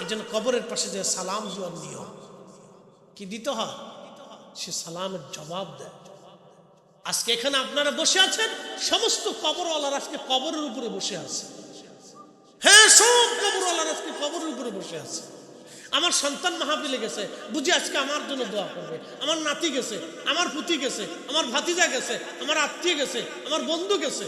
এই জন্য কবরের পাশে যে সালাম জবাব নিয়ম কি দিতে হয়, সে সালামের জবাব দেয়। আজকে এখানে আপনারা বসে আছেন, সমস্ত কবরওয়ালার আজকে কবরের উপরে বসে আছে। হ্যাঁ, সব কবরওয়ালার আজকে কবরের উপরে বসে আছে। আমার সন্তান মাহফিলে গেছে, বুঝি আজকে আমার জন্য দোয়া করবে। আমার নাতি গেছে, আমার পুতি গেছে, আমার ভাতিজা গেছে, আমার আত্মীয় গেছে, আমার বন্ধু গেছে,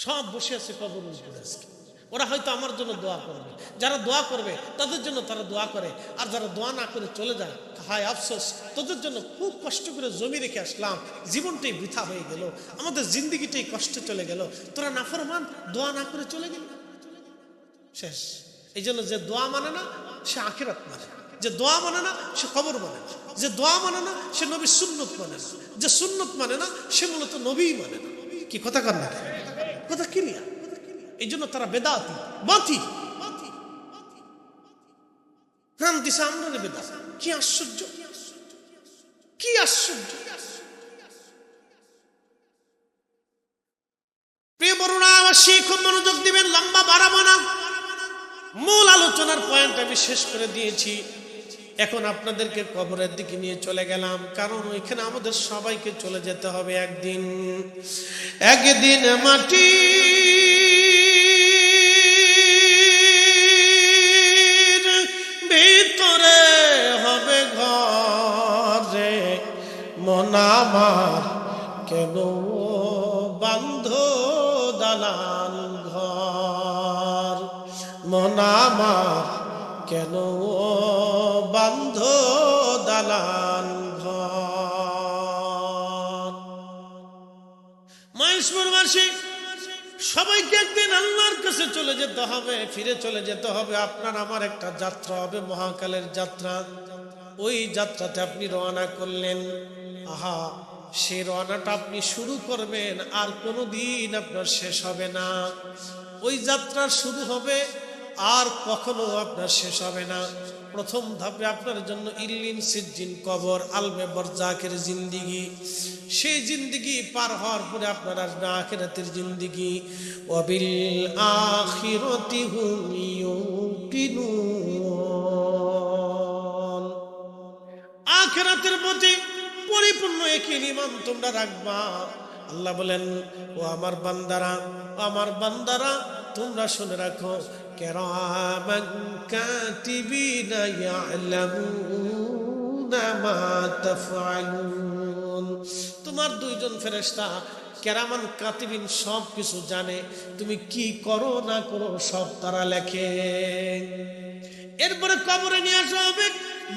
সব বসে আছে কবরের উপরে আজকে। ওরা হয়তো আমার জন্য দোয়া করবে, যারা দোয়া করবে তাদের জন্য তারা দোয়া করে, আর যারা দোয়া না করে চলে যায়, হায় আফসোস, তোদের জন্য খুব কষ্ট করে জমি রেখে আসলাম, জীবনটাই বৃথা হয়ে গেল, আমাদের জিন্দিগিটাই কষ্টে চলে গেল, তোরা নাফরমান, দোয়া না করে চলে গেল, শেষ। এই জন্য যে দোয়া মানে না সে আখিরাত মানে, যে দোয়া মানে না সে কবর মানে না, যে দোয়া মানে না সে নবীর সুন্নত মানে না, যে সুন্নত মানে না সে মূলত নবীই মানে না। কি কথা কর না? কথা ক্লিয়ার। এই জন্য তারা বেদাতি, বাতি, নাম দিছে আমরা বেদাত। কি আশ্চর্য, কি আশ্চর্য! মুসলমানবাসী খুব মনোযোগ দিবেন, লম্বা বাড়াবো না, মূল আলোচনার পয়েন্ট আমি শেষ করে দিয়েছি। এখন আপনাদেরকে কবরের দিকে নিয়ে চলে গেলাম, কারণ ওইখানে আমাদের সবাইকে চলে যেতে হবে একদিন। একদিন মাটি ভিতরে হবে ঘরে, মন আমার কেন বান্ধ দালান ঘর, মন আমার কেন বান্ধ দালান ঘর। মহেশপুরবাসী সবাইকে একদিন আল্লাহর কাছে চলে যেতে হবে, ফিরে চলে যেতে হবে। আপনার আমার একটা যাত্রা হবে, মহাকালের যাত্রা। ওই যাত্রাতে আপনি রওনা করলেন, আহা সেই রওনাটা আপনি শুরু করবেন, আর কোনোদিন আপনার শেষ হবে না। ওই যাত্রা শুরু হবে আর কখনো আপনার শেষ হবে না। প্রথম ধাপে আপনার জন্য ইল্লিন, সিজ্জিন, কবর, আলমে বরজাকের জিন্দিগি। সেই জিন্দিগি পার হওয়ার পরে আপনার আসবে আখিরাতের জিন্দিগি। ওয়াবিল আখিরাতি হুম ইউকিনুন। আখিরাতের প্রতি পরিপূর্ণ একই ঈমান তোমরা রাখবা। আল্লাহ বলেন, ও আমার বান্দারা, ও আমার বান্দারা, তোমরা শুনে রাখো, কিরামান কাতিবিনা ইয়ালামুনা মা তাফআলুন। তোমার দুইজন ফেরেশতা কেরামান কাতিবিন সব কিছু জানে, তুমি কি করো না করো সব তারা লেখে। এরপরে কবরে নিয়ে আসা হবে,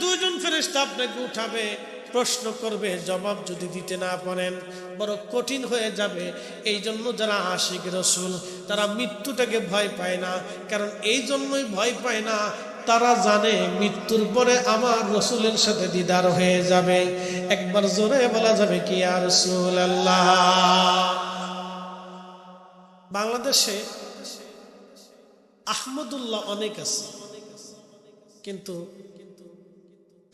দুইজন ফেরেশতা আপনাকে উঠাবে, প্রশ্ন করবে, জবাব যদি দিতে না পারেন বড় কঠিন হয়ে যাবে। এই জন্য যারা আশিক রাসূল তারা মৃত্যুটাকে ভয় পায় না, কারণ এই জন্যই ভয় পায় না, তারা জানে মৃত্যুর পরে আমার রাসূলের সাথে দিদার হয়ে যাবে। একবার জোরে বলা যাবে কি ইয়া রাসূলুল্লাহ। বাংলাদেশে আহমদুল্লাহ অনেক আছে, কিন্তু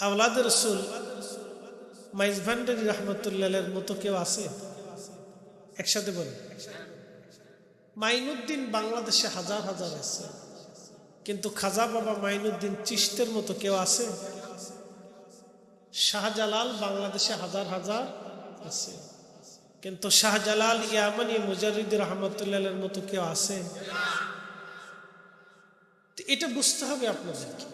আওলাদ রাসূল মাইজ ভান্ডারী রহমতুল্লাহের মতো কেউ আছে? একসাথে বলেন। মাইনুদ্দিন বাংলাদেশে হাজার হাজার আছে, কিন্তু খাজা বাবা মাইনুদ্দিন চিশতের মতো কেউ আছে? শাহজালাল বাংলাদেশে হাজার হাজার আছে, কিন্তু শাহজালাল ইয়ামানি মুজারিদ রহমতুল্লাহের মতো কেউ আছে? এটা বুঝতে হবে আপনাদেরকে,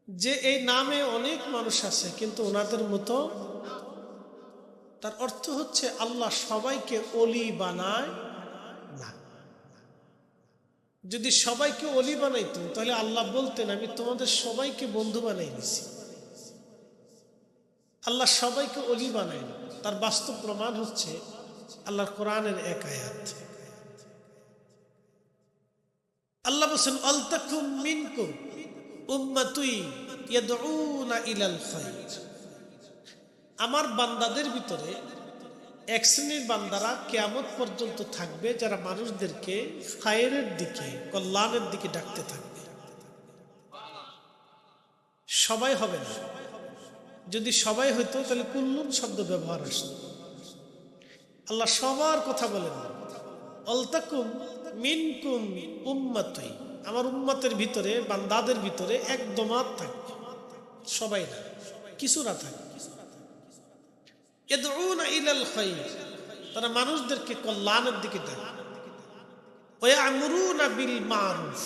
যে এই নামে অনেক মানুষ আছে কিন্তু ওনাদের মতো। তার অর্থ হচ্ছে আল্লাহ সবাইকে ওলি বানায় না। যদি সবাইকে ওলি বানাইতো তাহলে আল্লাহ বলতেন, আমি তোমাদের সবাইকে বন্ধু বানাই নিছি। আল্লাহ সবাইকে ওলি বানায় না। তার বাস্তব প্রমাণ হচ্ছে আল্লাহর কোরআনের এক আয়াত। আল্লাহ বলেন, আলতাকুম মিনকুম উম্মাতুই ইয়াদউনা ইলাল খায়র। আমার বান্দাদের ভিতরে এক শ্রেণীর বান্দারা কিয়ামত পর্যন্ত থাকবে, যারা মানুষদেরকে খায়রের দিকে, কল্যাণের দিকে ডাকতে থাকবে। সবাই হবে না। যদি সবাই হইতো তাহলে কুল্লুন শব্দ ব্যবহার আসতো। আল্লাহ সবার কথা বলেন না। আলতাকুম মিনকুম উম্মাতুই, আমার উম্মতের ভিতরে, বান্দাদের ভিতরে এক দমাত থাকবে, সবাই না, কিছুরা থাকবে। ইয়াদউনা ইলাল খায়র, তারা মানুষদেরকে কল্যাণের দিকে ডাকে। ওয়া ইয়ামুরুনা বিল মারুফ,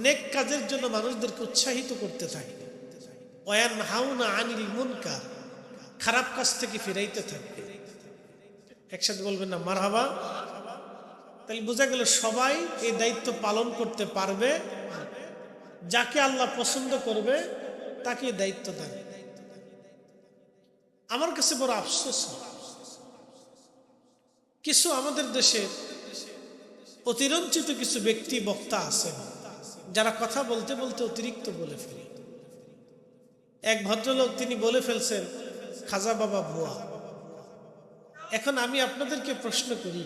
নেক কাজের জন্য মানুষদেরকে উৎসাহিত করতে থাকে। ওয়া ইয়ানহাউনা আনিল মুনকার, খারাপ কাজ থেকে ফিরাইতে থাকবে। একসাথে বলবেন না মারহাবা? তাহলে বোঝা গেল সবাই এই দায়িত্ব পালন করতে পারবে। যাকে আল্লাহ পছন্দ করবে তাকে দায়িত্ব দেন। আমার কাছে বড় আফসোস, কিছু আমাদের দেশে অতিরঞ্চিত কিছু ব্যক্তি, বক্তা আছেন যারা কথা বলতে বলতে অতিরিক্ত বলে ফেলে। এক ভদ্রলোক তিনি বলে ফেলছেন খাজা বাবা ভুয়া। এখন আমি আপনাদেরকে প্রশ্ন করি,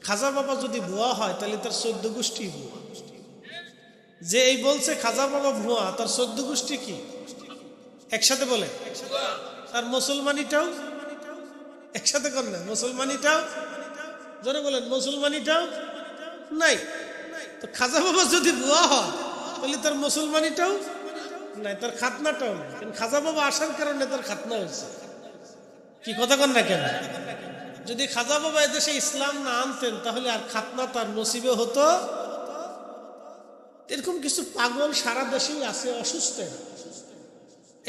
খাজা বাবা যদি ভুয়া হয় তাহলে তার 14 গোষ্ঠী ভুয়া। যে এই বলছে খাজা বাবা ভুয়া, তার 14 গোষ্ঠী কি? একসাথে বলে। তার মুসলমানিটাও একসাথে কর না, মুসলমানিটাও যারা বলেন মুসলমানিটাও নাই। তো খাজা বাবা যদি বুয়া হয় তাহলে তার মুসলমানিটাও নাই, তার খাতনাটাও নাই। কারণ খাজা বাবা আসার কারণে তার খাতনা হয়েছে। কি কথা কন না কেন? যদি খাজা বাবা এদেশে ইসলাম না আনতেন তাহলে আর খাতনা তার নসিবে হতো। এরকম কিছু পাগল সারা দেশেই আছে, অসুস্থ।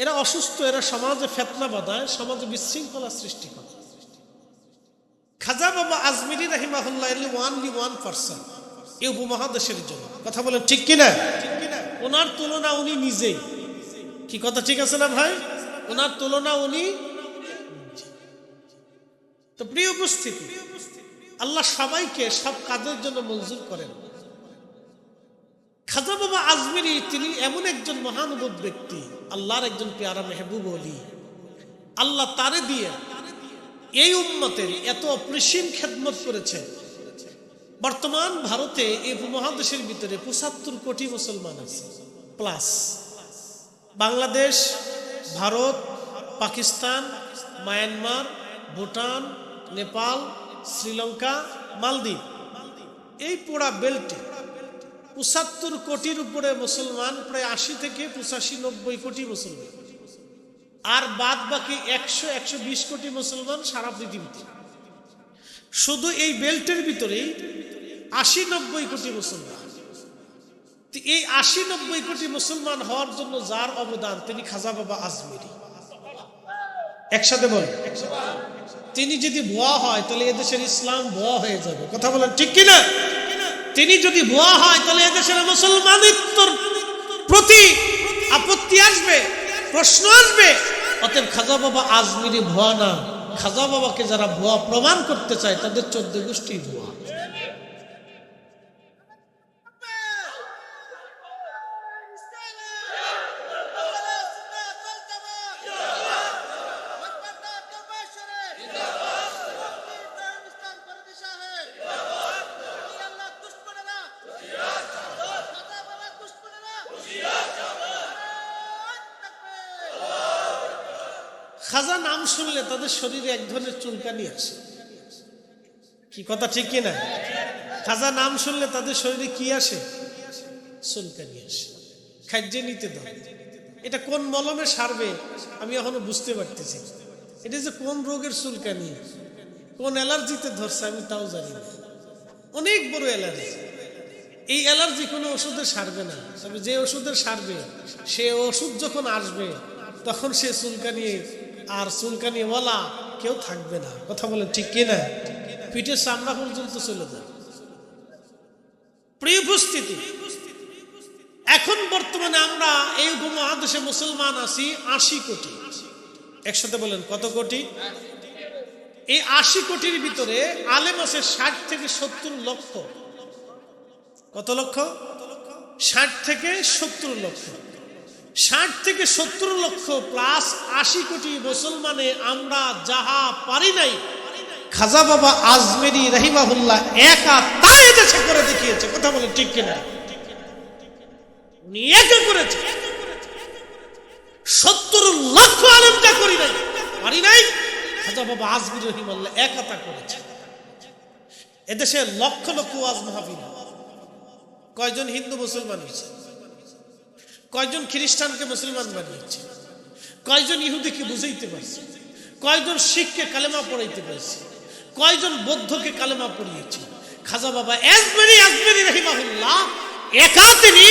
এরা অসুস্থ, এরা সমাজে ফেতনা বাঁধায়, সমাজে বিশৃঙ্খলা সৃষ্টি করে। খাজা বাবা আজমিরি রাহিমাহুল্লাহ ওয়ানলি 1% এই উপমহাদেশের জন্য। কথা বলেন ঠিক কিনা? ওনার তুলনা উনি নিজেই। কি কথা ঠিক আছে না ভাই? ওনার তুলনা উনি। তো প্রিয় উপস্থিতি, আল্লাহ সবাইকে সব কাজের জন্য মঞ্জুর করেন। খাজা বাবা আজমিরি তিনি এমন একজন মহানুভব ব্যক্তি, আল্লাহর একজন পেয়ারা মেহবুব ওলি। আল্লাহ তারে দিয়ে এই উম্মতের এত অপরিসীম খেদমত করেছে। বর্তমান ভারতে এই উপমহাদেশের ভিতরে 75 কোটি মুসলমান আছে প্লাস। বাংলাদেশ, ভারত, পাকিস্তান, মায়ানমার, ভুটান, নেপাল, শ্রীলঙ্কা, মালদ্বীপ, এই পুরা বেল্টে 75 কোটির উপরে মুসলমান, প্রায় 80 থেকে 85-90 কোটি মুসলমান। আর বাদ বাকি 100-120 কোটি মুসলমান সারা পৃথিবীতে। শুধু এই বেল্টের ভিতরেই 80-90 কোটি মুসলমান। এই 80-90 কোটি মুসলমান হওয়ার জন্য যার অবদান, তিনি খাজা বাবা আজমিরি। একসাথে বলেন, তিনি যদি ভুয়া হয় তাহলে এদেশের ইসলাম ভুয়া হয়ে যাবে। কথা বলেন ঠিক কিনা? তিনি যদি ভুয়া হয় তাহলে এদেশের মুসলমানিত্বর প্রতি আপত্তি আসবে, প্রশ্ন আসবে। অতএব খাজা বাবা আজমিরি ভুয়া না। খাজা বাবাকে যারা ভুয়া প্রমাণ করতে চায় তাদের 14 গোষ্ঠী ভুয়া। খাজা নাম শুনলে তাদের শরীরে এক ধরনের চুলকানি আসে। কি কথা ঠিক কিনা? খাজা নাম শুনলে তাদের শরীরে কি আসে? চুলকানি আসে। খাদ্যে নিতে দাও। এটা কোন মলমে সারবে আমি এখনো বুঝতে পারতেছি। এটা যে কোন রোগের চুলকানি, কোন অ্যালার্জিতে ধরছে আমি তাও জানি না। অনেক বড় অ্যালার্জি। এই অ্যালার্জি কোনো ওষুধে সারবে না। তবে যে ওষুধে সারবে, সে ওষুধ যখন আসবে তখন সে চুলকানি আর চুলকানিওয়ালা কেউ থাকবে না। কথা বলেন ঠিক কিনা? পিঠের চামড়া পর্যন্ত চলে যায়। প্রিয় উপস্থিতি, এখন বর্তমানে আমরা এই উপমহাদেশে মুসলমান আছি 80 কোটি। একসাথে বলেন কত কোটি? এই 80 কোটির ভিতরে আলেম আছে 60 থেকে 70 লক্ষ। কত লক্ষ? 60 থেকে 70 লক্ষ। 60 থেকে 70 লক্ষ প্লাস 80 কোটি মুসলমানে আমরা যাহা পারি নাই, খাজা বাবা আজমিরি রাহিমাহুল্লাহ একা তাই দেশে করে দেখিয়েছে। কথা বলেন ঠিক কিনা? উনি একা করেছে। 70 লক্ষ আলেম যা করি নাই, পারি নাই, খাজা বাবা আজমিরি রাহিমাহুল্লাহ একা তা করেছে। এদেশে লক্ষ লক্ষ ওয়াজ মাহফিল। কয়জন হিন্দু মুসলমান হয়েছে? কয়জন খ্রিস্টানকে মুসলমান বানিয়েছে? কয়জন ইহুদিকে বুঝাইতে পারছে? কয়জন শিখকে কালেমা পড়াইতে পারছে? কয়জন বৌদ্ধকে কালেমা পড়িয়েছে? খাজা বাবা আজমিরি রাহিমাহুল্লাহ একা তিনি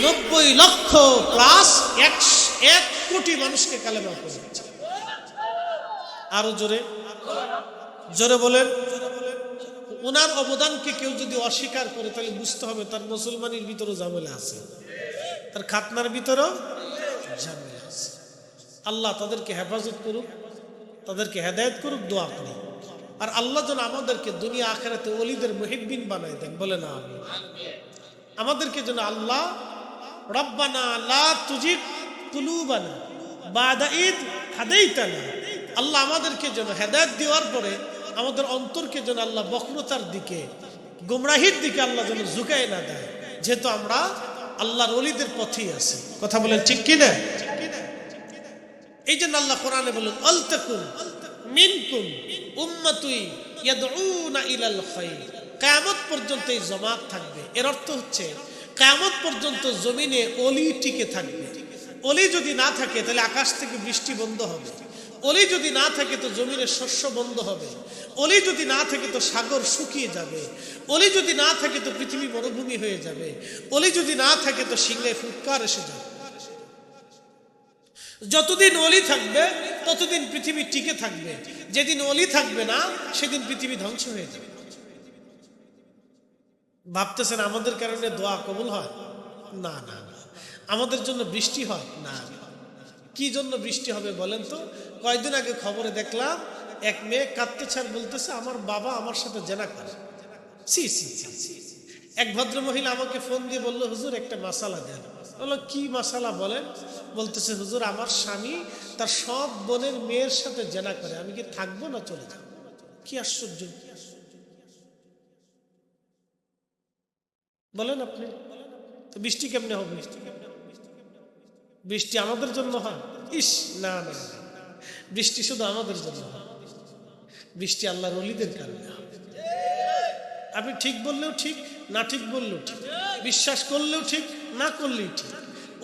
90 লক্ষ প্লাস 1 কোটি মানুষকে কালেমা পড়িয়েছে। আরো জোরে জোরে বলেন। ওনার অবদানকে কেউ যদি অস্বীকার করে তাহলে বুঝতে হবে তার মুসলমানের ভিতরে ঝামেলা আছে, তার খাতনার ভিতরেও ঝামেলা আছে। আল্লাহ তাদেরকে হেফাজত করুক, তাদেরকে হেদায়েত করুক, দোয়া করি। আর আল্লাহ যেন আমাদেরকে দুনিয়া আখিরাতে ওলিদের মুহিব্বিন বানায় দেন। বলে না আমিন। আমাদেরকে যেন আল্লাহ রব্বানা লা তুজিগ কুলুবানা বাদা ইদ হাদাইতানা, আল্লাহ আমাদেরকে যেন হেদায়েত দেওয়ার পরে আমাদের অন্তরকে যেন আল্লাহ বক্রতার দিকে, গুমরাহির দিকে আল্লাহ যেন ঝুঁকায় না দেয়, যেহেতু আমরা আল্লাহর ওলিদের পথেই আছি। কথা বলেন ঠিক কিনা? এই জন্য আল্লাহ কোরআনে বলেন আলতাকুম মিনকুম উম্মাতুন ইয়াদউনা ইলাল খায়র, কিয়ামত পর্যন্ত এই জামাত থাকবে। এর অর্থ হচ্ছে কিয়ামত পর্যন্ত জমিনে ওলি টিকে থাকবে। ওলি যদি না থাকে তাহলে আকাশ থেকে বৃষ্টি বন্ধ হবে, ওলি যদি না থাকে তো জমিনের শস্য বন্ধ হবে, ওলি যদি না থাকে তো সাগর শুকিয়ে যাবে, ওলি যদি না থাকে তো পৃথিবী মরুভূমি হয়ে যাবে, ওলি যদি না থাকে তো সিংহে ফুৎকার এসে যাবে। যতদিন ওলি থাকবে ততদিন পৃথিবী টিকে থাকবে, যেদিন ওলি থাকবে না সেদিন পৃথিবী ধ্বংস হয়ে যাবে। ভাবতেছেন আমাদের কারণে দোয়া কবুল হয়? না না না। আমাদের জন্য বৃষ্টি হয় না। কি জন্য বৃষ্টি হবে বলেন তো? কয়েকদিন আগে খবরে দেখলাম এক মেয়ে কাঁদতেছে আর বলতেছে আমার বাবা আমার সাথে জেনা করে। সি সি সি। এক ভদ্র মহিলা আমাকে ফোন দিয়ে বললো হুজুর একটা মাসালা দেন। বললো কি মাসালা বলেন? বলতেছে হুজুর আমার স্বামী তার সব বোনের মেয়ের সাথে জেনা করে, আমি কি থাকবো না চলে যাবো? কি আশ্চর্য বলেন আপনি। তো বৃষ্টি কেমনে হবে? বৃষ্টি আমাদের জন্য হয়? ইস না না, বৃষ্টি শুধু আমাদের জন্য হয়, বৃষ্টি আল্লাহর ওলিদের কারণে হয়। আপনি ঠিক বললেও ঠিক, না ঠিক বললেও ঠিক, বিশ্বাস করলেও ঠিক, না করলেই ঠিক,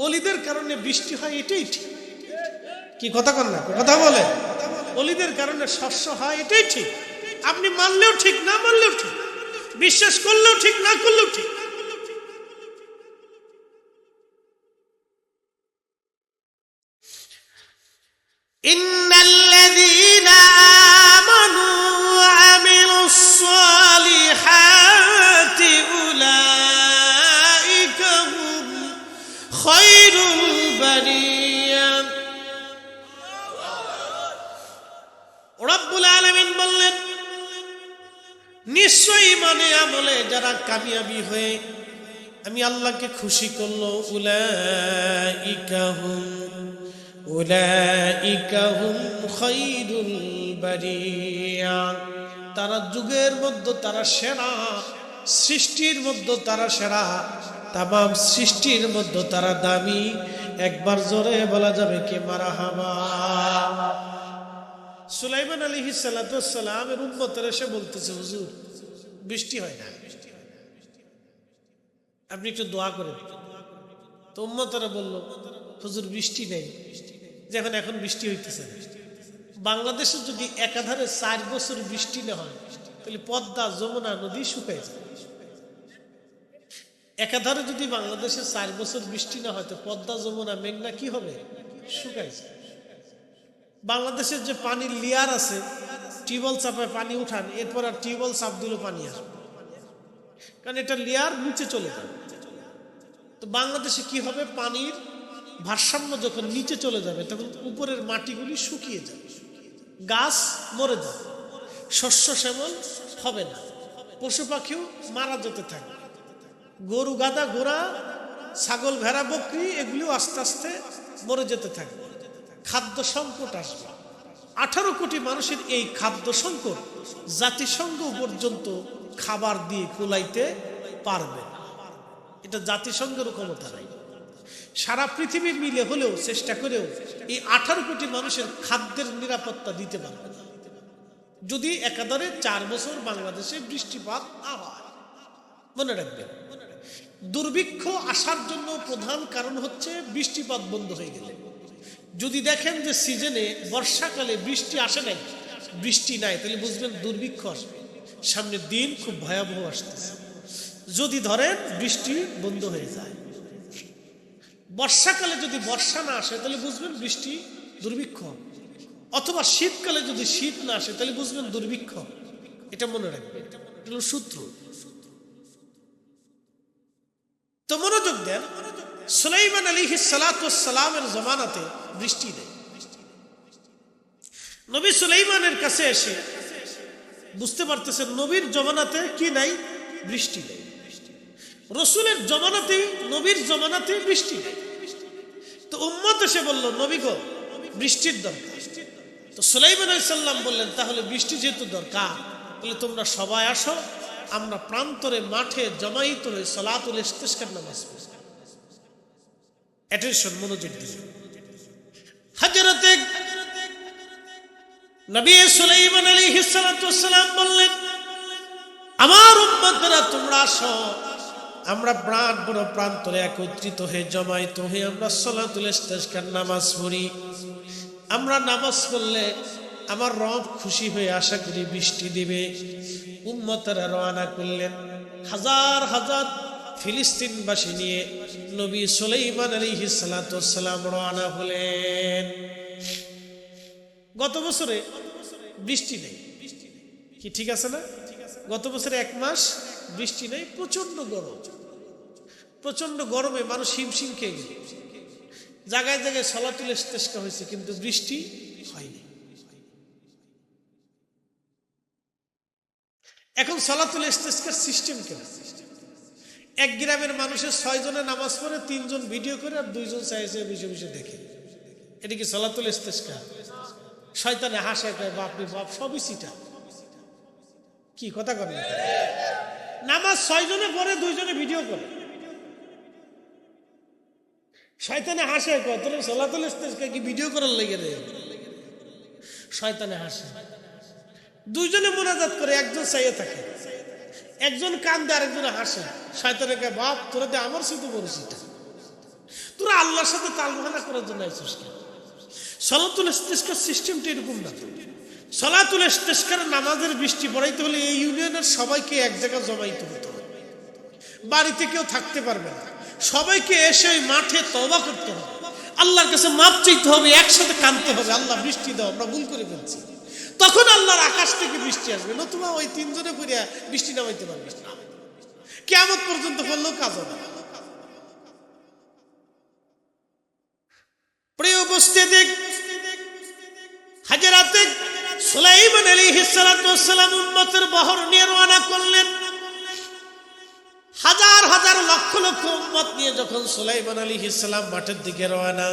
ওলিদের কারণে বৃষ্টি হয়, এটাই ঠিক। কি কথা কন না? কথা বলে ওলিদের কারণে শস্য হয়, এটাই ঠিক। আপনি মানলেও ঠিক, না মানলেও ঠিক, বিশ্বাস করলেও ঠিক, না করলেও ঠিক। ইন্নাল্লাযীনা আমানু ওয়া আমিলুস সালিহাতি উলাইকা হুম খায়রুল বারিয়া। রব্বুল আলামিন বললেন নিশ্চয়ই মানে আমলে যারা কামিয়াবি হয়ে আমি আল্লাহকে খুশি করলো, উলাইকা হুম খায়রুল বারিয়া, তারা যুগের মধ্যে তারা সেরা, সৃষ্টির মধ্যে তারা সেরা, তামাম সৃষ্টির মধ্যে তারা দামি। একবার জোরে বলা যাবে কি মারহাবা। সুলাইমান আলাইহিস সালাতু ওয়াস সালামের উম্মতরা এসে বলতেছে হুজুর বৃষ্টি হয় না, আপনি একটু দোয়া করেন। তো উম্মতরা বলল হুজুর বৃষ্টি নেই, যখন এখন বৃষ্টি হইতেছে না। বাংলাদেশে যদি একাধারে 4 বছর বৃষ্টি না হয় তাহলে পদ্মা যমুনা নদী শুকায় যায়। একাধারে যদি বাংলাদেশে 4 বছর বৃষ্টি না হয় তো পদ্মা যমুনা মেঘনা কি হবে? শুকায় যায়। বাংলাদেশের যে পানির লেয়ার আছে, টিউবওয়েল চাপায় পানি উঠান, এরপর আর টিউবওয়েল চাপ দিলেও পানি আসবে, কারণ এটা লেয়ার নিচে চলে যাবে। তো বাংলাদেশে কি হবে? পানির ভারসাম্য যখন নিচে চলে যাবে তখন উপরের মাটিগুলি শুকিয়ে যাবে, গাছ মরে যাবে, শস্য শ্যামল হবে না, পশু পাখিও মারা যেতে থাকবে, গরু গাদা ঘোড়া ছাগল ভেড়া বকরি এগুলিও আস্তে আস্তে মরে যেতে থাকবে, খাদ্য সংকট আসবে। 18 কোটি মানুষের এই খাদ্য সংকট জাতিসংঘ পর্যন্ত খাবার দিয়ে কুলাইতে পারবে না। এটা জাতিসংঘের ক্ষমতা নাই। সারা পৃথিবী মিলে হলেও চেষ্টা করেও এই 18 কোটি মানুষের খাদ্যের নিরাপত্তা দিতে পারবে না যদি একাধারে 4 বছর বাংলাদেশে বৃষ্টিপাত না হয়। মনে রাখবেন, দুর্ভিক্ষ আসার জন্য প্রধান কারণ হচ্ছে বৃষ্টিপাত বন্ধ হয়ে গেলে। যদি দেখেন যে সিজনে বর্ষাকালে বৃষ্টি আসে নাই, বৃষ্টি নাই, তাহলে বুঝবেন দুর্ভিক্ষ আসবে, সামনের দিন খুব ভয়াবহ আসতেছে। যদি ধরেন বৃষ্টি বন্ধ হয়ে যায়, বর্ষাকালে যদি বর্ষা না আসে তাহলে বুঝবেন বৃষ্টি দুর্ভিক্ষ, অথবা শীতকালে যদি শীত না আসে তাহলে বুঝবেন দুর্ভিক্ষ। এটা মনে রাখবেন, এটা হলো সূত্র। তো মনোযোগ দেন, সুলাইমান আলাইহিস সালাতু ওয়াস সালামের জামানাতে বৃষ্টি নেই। নবী সুলাইমানের কাছে এসে বুঝতে পারতেছেন নবীর জামানাতে কি নাই? বৃষ্টি নেই। রসুলের জামানাতেই, নবীর জামানাতে বৃষ্টি নেই। তো উম্মত এসে বলল নবী গো বৃষ্টির দরকার। তো সুলাইমান আলাইহিস সালাম বললেন তাহলে বৃষ্টি যেহেতু দরকার তাহলে তোমরা সবাই আসো, আমরা প্রান্তরে মাঠে জমায়েত হয়ে সালাতুল ইস্তিসকার নামাজ পড়ি। অ্যাটেনশন, মনোযোগ দিন। হযরতে নবী সুলাইমান আলাইহিস সালাতু ওয়াস সালাম বললেন, আমার উম্মতরা তোমরা আসো, আমরা প্রাণ বড় প্রান্তরে একত্রিত হয়ে জমায়েত হয়ে আমরা সালাতুল ইস্তিসকার নামাজ পড়ি। আমরা নামাজ পড়লে আমার রব খুশি হয়ে আশা করি বৃষ্টি দিবে। উম্মতরা রওনা করলেন, হাজার হাজার ফিলিস্তিনবাসী নিয়ে নবী সুলাইমান আলাইহিস সালাতু ওয়াস সালাম রওনা হলেন। গত বছরে বৃষ্টি নেই, কি ঠিক আছে না? গত বছরে 1 মাস বৃষ্টি নেই, প্রচন্ড গরম। প্রচন্ড গরমে মানুষ হিমশিম খেয়ে গেল। জায়গায় জায়গায় সালাতুল ইস্তিসকা হয়েছে, কিন্তু বৃষ্টি হয়নি। এখন সালাতুল ইস্তিসকার সিস্টেম কেন? এক গ্রামের মানুষের 6 জনে নামাজ পড়ে, 3 জন ভিডিও করে আর 2 জন চাইছে বসে বসে দেখে। এটা কি সালাতুল ইস্তিসকা? শয়তানে হাসে, কয় বাপরে বাপ, সবই সিটা। কি কথা কর না? নামাজ 6 জনে পড়ে, 2 জনে ভিডিও করে। শয়তানে হাসে, কয় তোর সালাতুল ইস্তিসকা কি ভিডিও করার লেগে রে? শয়তানে হাসে। 2 জনে মুনাজাত করে, একজন চাইয়ে থাকে, একজন কান্দে আরেকজনে হাসে। শয়তানে কয় বাপ, তোরা দে আমার সাথে বড় সিটা, তোরা আল্লাহর সাথে তালবাহানা করার জন্য আইছিস কেন? সালাতুল ইস্তিসকার সিস্টেমটা এরকম না। সালাতুল ইস্তিসকার নামাজের বৃষ্টি পড়াইতে হলে এই ইউনিয়নের সবাইকে এক জায়গায় জমাইতে হতে হবে। বাড়িতে কেউ থাকতে পারবে না, সবাইকে এসে ওই মাঠে তওবা করতে হবে, আল্লাহর কাছে মাপ চাইতে হবে, একসাথে কাঁদতে হবে, আল্লাহ বৃষ্টি দাও, আমরা ভুল করে ফেলছি। তখন আল্লাহর আকাশ থেকে বৃষ্টি আসবে, নতুবা ওই 3 জনে পড়িয়া বৃষ্টি নামাইতে পারবে না। কিয়ামত পর্যন্ত পড়লেও কাজ হবে না। প্রিয় উপস্থিতি, হাজরাতে সুলাইমান আলাইহিস সালাতু ওয়াস সালাম উম্মতের বহর নিয়ে রওনা করলেন। হাজার হাজার লক্ষ লক্ষ উম্মত নিয়ে যখন সুলাইমান আলাইহিস সালাম মাঠের দিকে রওনা,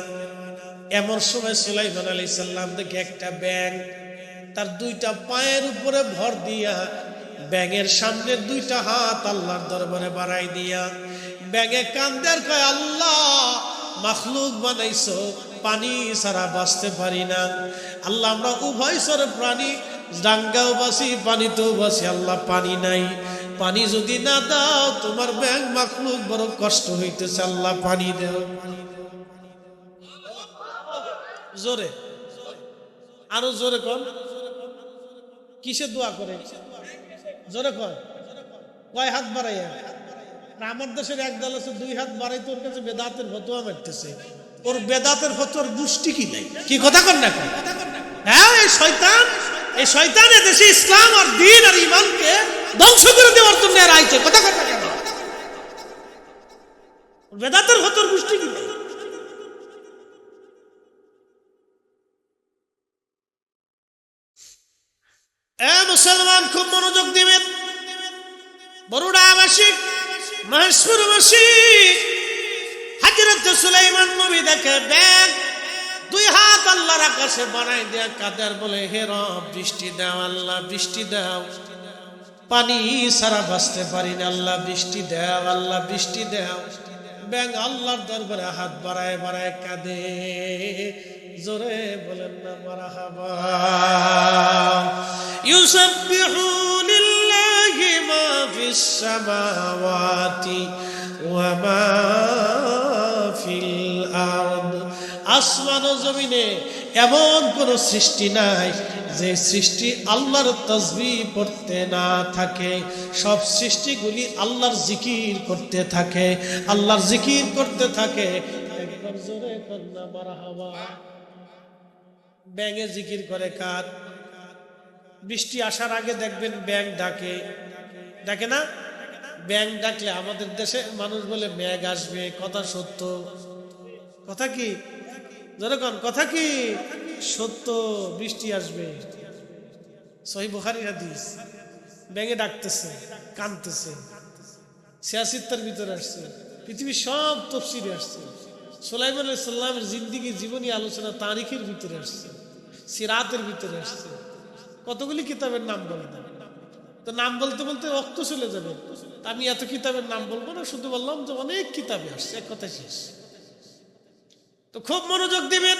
এমন সময় সুলাইমান আলাইহিস সালাম দেখে একটা ব্যাঙ তার 2টা পায়ের উপরে ভর দিয়া, ব্যাঙের সামনে 2টা হাত আল্লাহর দরবারে বাড়াই দিয়া ব্যাঙে কান্দে আর কয়, আল্লাহ মাখলুক বানাইছো, পানি ছাড়া বাঁচতে পারি না। আল্লাহ আমরা উভয়চর প্রাণী, ডাঙ্গাও বাসি পানিতেও বাসি, আল্লাহ পানি নাই, পানি যদি না দাও তোমার ব্যাঙ মাখলুক বড় কষ্ট হইতেছে, আল্লাহ পানি দাও। জোরে, আরো জোরে কর। কিসে দোয়া করে? জোরে কর। কয় হাত বাড়াইয়া? আমার দেশের এক দল আছে 2 হাত বাড়াইতে ওর কাছে বেদাতের ফতোয়া মারতেছে। ওর বেদাতের ফতোয়ার গোষ্ঠী কি নাই? কি কথা কর না? হ্যাঁ, এই শয়তান দেশে ইসলাম আর দ্বীন আর ঈমানকে ধ্বংস করে দেওয়ার জন্য আর আইছে। কথা কর না কেন? বেদাতের ফতোয়ার গোষ্ঠী কি নাই? মুসলমান খুব মনোযোগ দিবেন। বরুড়াবাসী, মহেশপুরবাসী, হযরত সুলাইমান নবী দেখে ব্যাঙ 2 হাত আল্লাহর আকাশে বানাই দেয়া কাদের বলে, হে রব বৃষ্টি দাও, আল্লাহ বৃষ্টি দাও, পানি ছাড়া বাঁচতে পারি না, আল্লাহ বৃষ্টি দাও, আল্লাহ বৃষ্টি দাও। ব্যাঙ আল্লাহর দরবারে হাত বাড়ায় বাড়ায় কাঁদে। জোরে বলেন না মারহাবা। ইউসাব্বিহু লিল্লাহি মা ফিস সামাওয়াতি ওয়া মা ফিল আরদ। আসমান ও জমিনে এমন কোন সৃষ্টি নাই যে সৃষ্টি আল্লাহর তাসবিহ পড়তে না থাকে। সব সৃষ্টিগুলি আল্লাহর জিকির করতে থাকে, আল্লাহর জিকির করতে থাকে। একবার জোরে কন্না মারহাবা। ব্যাঙে জিকির করে কার? বৃষ্টি আসার আগে দেখবেন ব্যাঙ ডাকে, ডাকে না? ব্যাঙ ডাকলে আমাদের দেশে মানুষ বলে মেঘ আসবে, কথা সত্য। কথা কি? যেরকম কথা কি সত্য, বৃষ্টি আসবে। সহিহ বুখারীর হাদিস। ব্যাঙে ডাকতেছে, কাঁদতেছে, সিয়াসিত্তার ভিতরে আসছে, পৃথিবীর সব তাফসীরে আসছে। সুলাইমান আলাইহিস সালামের জিন্দেগি জীবনী আলোচনা তারিখের ভিতরে আসছে, সিরাতের ভিতরে আসছে। কতগুলি কিতাবের নাম বলবো, তো নাম বলতে বলতে রক্ত চলে যাবে। আমি এত কিতাবের নাম বলবো না, শুধু বললাম যে অনেক কিতাবে আসছে, এক কথা শেষ। তো খুব মনোযোগ দিবেন।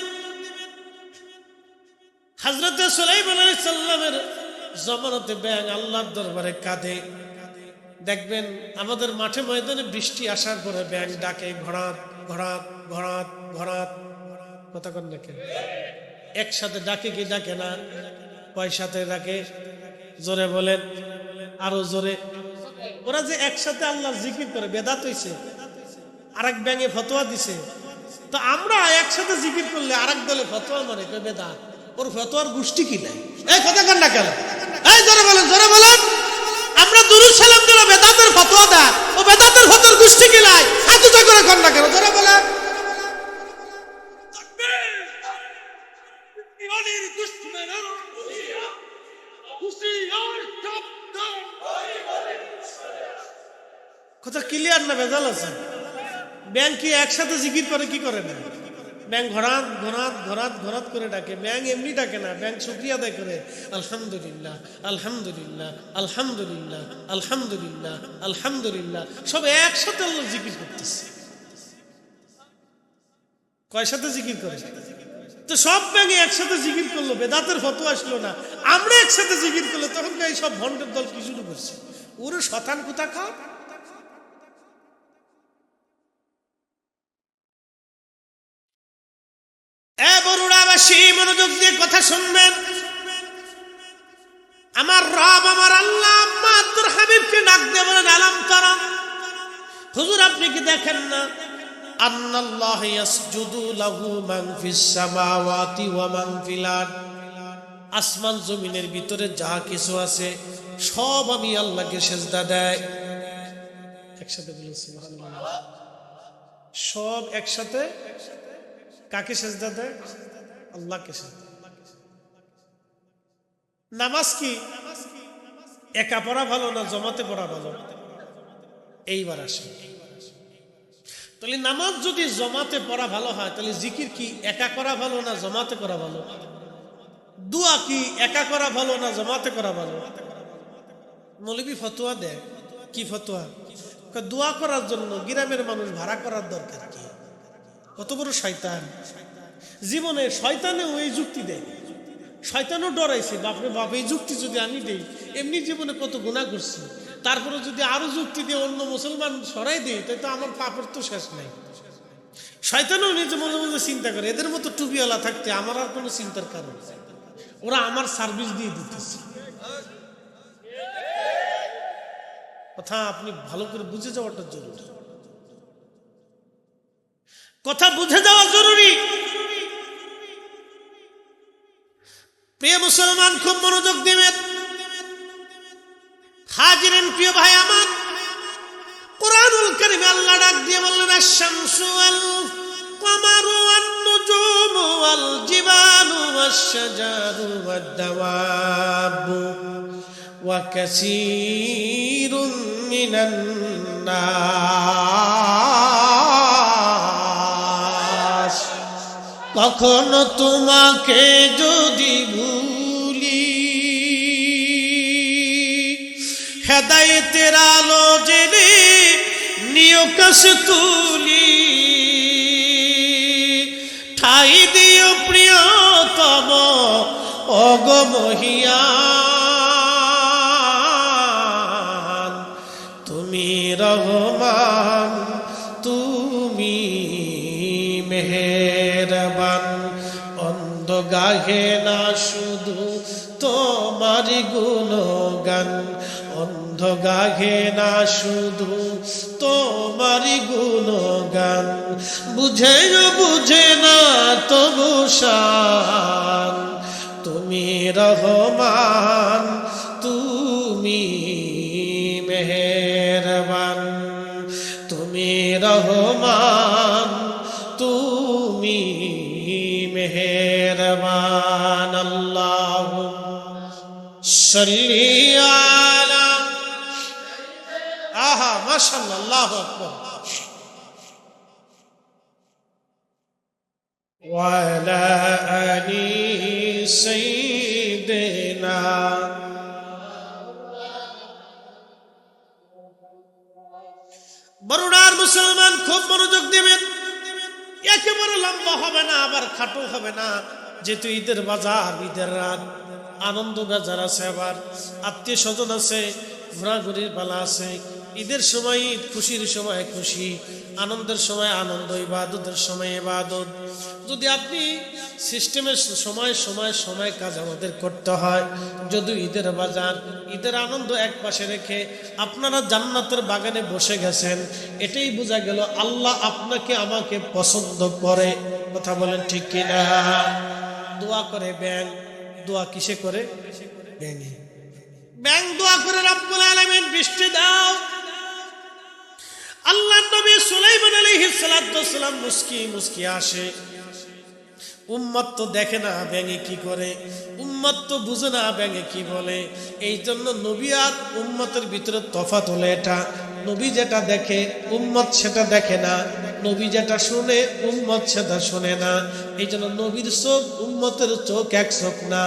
হযরতে সুলাইমান আলাইহিস সালামের জমানতে ব্যাঙ আল্লাহর দরবারে কাঁদে। দেখবেন আমাদের মাঠে ময়দানে বৃষ্টি আসার পরে ব্যাঙ ডাকে ঘড়াত ঘড়াত ঘড়াত ঘড়াত। কথা কন না কেন? একসাথে ডাকে কি ডাকে না? কয়সাথে ডাকে? জোরে বলেন, আরো জোরে। ওরা যে একসাথে আল্লাহর জিকির করে বেদাত হইছে। আরেক ব্যাঙে ফতোয়া দিছে, তো আমরা একসাথে জিকির করলে আরেক দলে ফতোয়া মারে কই বেদাত। ওর ফতোয়ার গোষ্ঠী কি নাই? এই কথা কন না কেন? এই জোরে বলেন, জোরে বলেন। আমরা দুরূদ সালাম দিলে বেদাতের ফতোয়া দেয়, ও বেদাতের ফতোয়ার গোষ্ঠী কি নাই? এতটা করে কন না কেন? জোরে বলেন। কথা ক্লিয়ার না ভেজাল আছে? ব্যাং কি একসাথে জিকির করে কি করে না? ব্যাং ঘোরাত ঘোরাত ঘোরাত ঘোরাত করে ডাকে। ব্যাং এমনি ডাকে না, ব্যাং শুকরিয়া আদায় করে। আলহামদুলিল্লাহ আলহামদুলিল্লাহ আলহামদুলিল্লাহ আলহামদুলিল্লাহ আলহামদুলিল্লাহ, সব একসাথে আল্লাহ জিকির করতেছে। কয় সাথে জিকির করে? তো সব ব্যাঙে একসাথে জিকির করলো, বেদাতের ফতোয়া আসলো না। আমরা একসাথে জিকির করলো, তখন এই সব ভণ্ডের দল কি শুরু করছে? ওরে শতান কোথা খা। বরুড়াবাসী মনোযোগ দিয়ে কথা শুনবেন। আমার রব আমার আল্লাহ আব্দুল হাবিবকে ডাক দিয়ে বলেন আলাম তারা, হুজুর আপনি কি দেখেন না? আন্নাল্লাহ ইয়াসজুদু লাহু মান ফিস সামাওয়াতি ওয়া মান ফিল আরদ, আসমান জমিনের ভিতরে যা কিছু আছে সব আমি আল্লাহকে সিজদা দেয়। একসাথে বলুন সুবহানাল্লাহ। সব একসাথে কাকে সিজদা দেয়? আল্লাহকে সিজদা। নামাজ কি একা পড়া ভালো না জমাতে পড়া ভালো? এইবার আসে, তাহলে নামাজ যদি জমাতে পড়া ভালো হয়, তাহলে জিকির কি একা করা ভালো না জমাতে করা ভালো? দোয়া কি একা করা ভালো না জমাতে করা ভালো? মৌলবী ফতোয়া দেয়। কি ফতোয়া? দোয়া করার জন্য গ্রামের মানুষ ভাড়া করার দরকার কি? কত বড় শয়তান! জীবনে শয়তানে ওই যুক্তি দেয়, শয়তানও ডরাইছে, বাপরে বাপ এই যুক্তি যদি আমি দেই, এমনি জীবনে কত গুনাহ করছি, তারপরে যদি আরো যুক্তি দিয়ে অন্য মুসলমান সরাই দেই, তাই তো আমার পাপের তো শেষ নাই। শয়তানও নিজে মনে মনে চিন্তা করে, এদের মতো টুপিওয়ালা থাকতে আমার আর কোনো চিন্তার কারণ, ওরা আমার সার্ভিস দিয়ে দিতেছে। কথা আপনি ভালো করে বুঝে যাওয়াটা জরুরি, কথা বুঝে যাওয়া জরুরি। প্রিয় মুসলমান খুব মনোযোগ দিবেন। হাজিরিন প্রিয় ভাই আমার, কুরআনুল কারীমে আল্লাহ ডাক দিয়ে বললেন আশ-শামসু ওয়াল কমারু ওয়ান নুজুমু ওয়াল জিবালু ওয়াশ-শাজারু ওয়াদ-দাওয়াবু ওয়া কাসীরুম মিনান নাস। কখনো তোমাকে যদি ভুলি, হেদায়েতের আলো জেনে নিও কাছে তুলি, ঠাই দিও প্রিয়তম ওগো মহিয়ান। তুমি রহমান, তুমি মেহেরবান, অন্ধ গাহে না শুধু তোমার গুণগান, অন্ধ গাহে না শুধু তোমার গুণগান, বুঝে বুঝে না তবু শান। তুমি রহমান, তুমি মেহেরবান, তুমি রহমান, তুমি মেহেরবান। আল্লাহুম্মা সাল্লি আলা, আহা মাশাআল্লাহ, আল্লাহু আকবার। ওয়া আলা আলি সাইয়্যিদিনা। বরুণার মুসলমান খুব মনোযোগ দিবেন। একেবারে লম্বা হবে না, আবার খাটো হবে না, যেহেতু ঈদের বাজার, ঈদের রাত, আনন্দ বেজার আছে, আবার আত্মীয় স্বজন আছে, ঘোরাঘুরির পালা আছে। ঈদের সময় ঈদ, খুশির সময় খুশি, আনন্দের সময় আনন্দ, ইবাদতের সময় ইবাদত। যদি আপনি সিস্টেমের সময় সময় সময় কাজ আমাদের করতে হয়, যদি ঈদের বাজার, ঈদের আনন্দ এক পাশে রেখে আপনারা জান্নাতের বাগানে বসে গেছেন, এটাই বোঝা গেল আল্লাহ আপনাকে আমাকে পছন্দ করে। কথা বলেন ঠিক কিনা? দোয়া করে ব্যাং, দোয়া কিসে করে? ব্যাঙে। ব্যাং দোয়া করে রব্বুল আলামিন বৃষ্টি দাও। আল্লাহর নবী সুলাইমান আলাইহিস সালাতু ওয়াস সালাম মুস্কি মুস্কি আসে। উম্মত তো দেখে না ব্যাঙে কি করে, উম্মত তো বুঝে না ব্যাঙে কি বলে। এই জন্য নবী আর উম্মতের ভিতরে তফাৎ হলো এটা। নবী যেটা দেখে উম্মত সেটা দেখে না, নবী যেটা শুনে উম্মত সেটা শোনে না। এই জন্য নবীর চোখ উম্মতের চোখ এক চোখ না,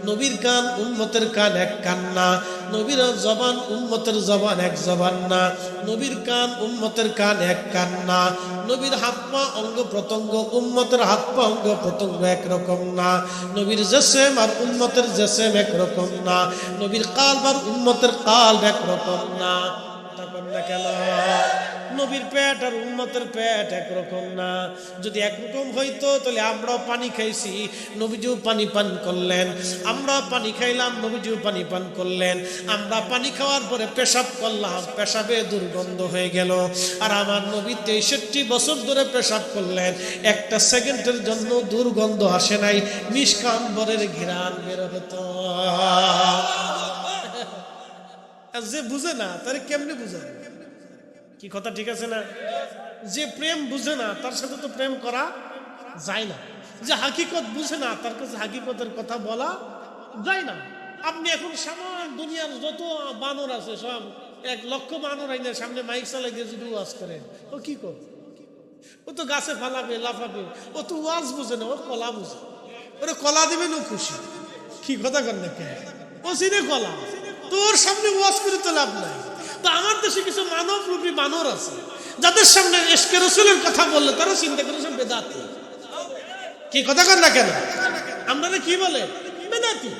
নবীর কান উম্মতের কান এক কান না, নবীর জবান উম্মতের জবান এক জবান না, নবীর কান উম্মতের কান এক কান না, নবীর হাত পা অঙ্গ প্রত্যঙ্গ উম্মতের হাত পা অঙ্গ প্রত্যঙ্গ একরকম না, নবীর জেসেম আর উম্মতের জেসেম একরকম না, নবীর কালব আর উম্মতের কালব একরকম না। কেন? নবীর পেট আর উম্মতের পেট একরকম না। যদি একরকম হইতো তাহলে আমরাও পানি খাইছি, নবীজিও পানি পান করলেন, আমরাও পানি খাইলাম, নবীজিও পানি পান করলেন। আমরা পানি খাওয়ার পরে পেশাব করলাম, পেশাবে দুর্গন্ধ হয়ে গেল। আর আমার নবী 63 বছর ধরে পেশাব করলেন, একটা সেকেন্ডের জন্য দুর্গন্ধ আসে নাই, মিশকাম্বরের ঘ্রাণ বের হতো। যে বুঝে না তার কেমনে বুঝে? কি কথা ঠিক আছে না? যে প্রেম বুঝে না তার সাথে তো প্রেম করা যায় না। যে হাকিকত বুঝে না তার কাছে হাকিকতের কথা বলা যায় না। আপনি এখন সামান দুনিয়ার যত বানর আছে সব 1 লক্ষ বানর আইনের সামনে মাইক চালাই দিয়ে যদি ওয়াজ করেন, ও কি কর? ও তো গাছে ফালাবে, লাফাবে, ও তো ওয়াজ বুঝে না, ও কলা বুঝে। ওরে কলা দিবেন ও খুশি। কি কথা কর না কেন? ও চিনে কলা, তোর সামনে ওয়াজ করে তো লাভ নাই। তো আমার দেশে কিছু মানব রূপী বানর আছে যাদের সামনে ইশকে রাসূলের কথা বললে তারা চিন্তা করে সব বেদাতি। কি কথা কর না কেন? আপনারা কি বলে? বেদাতি।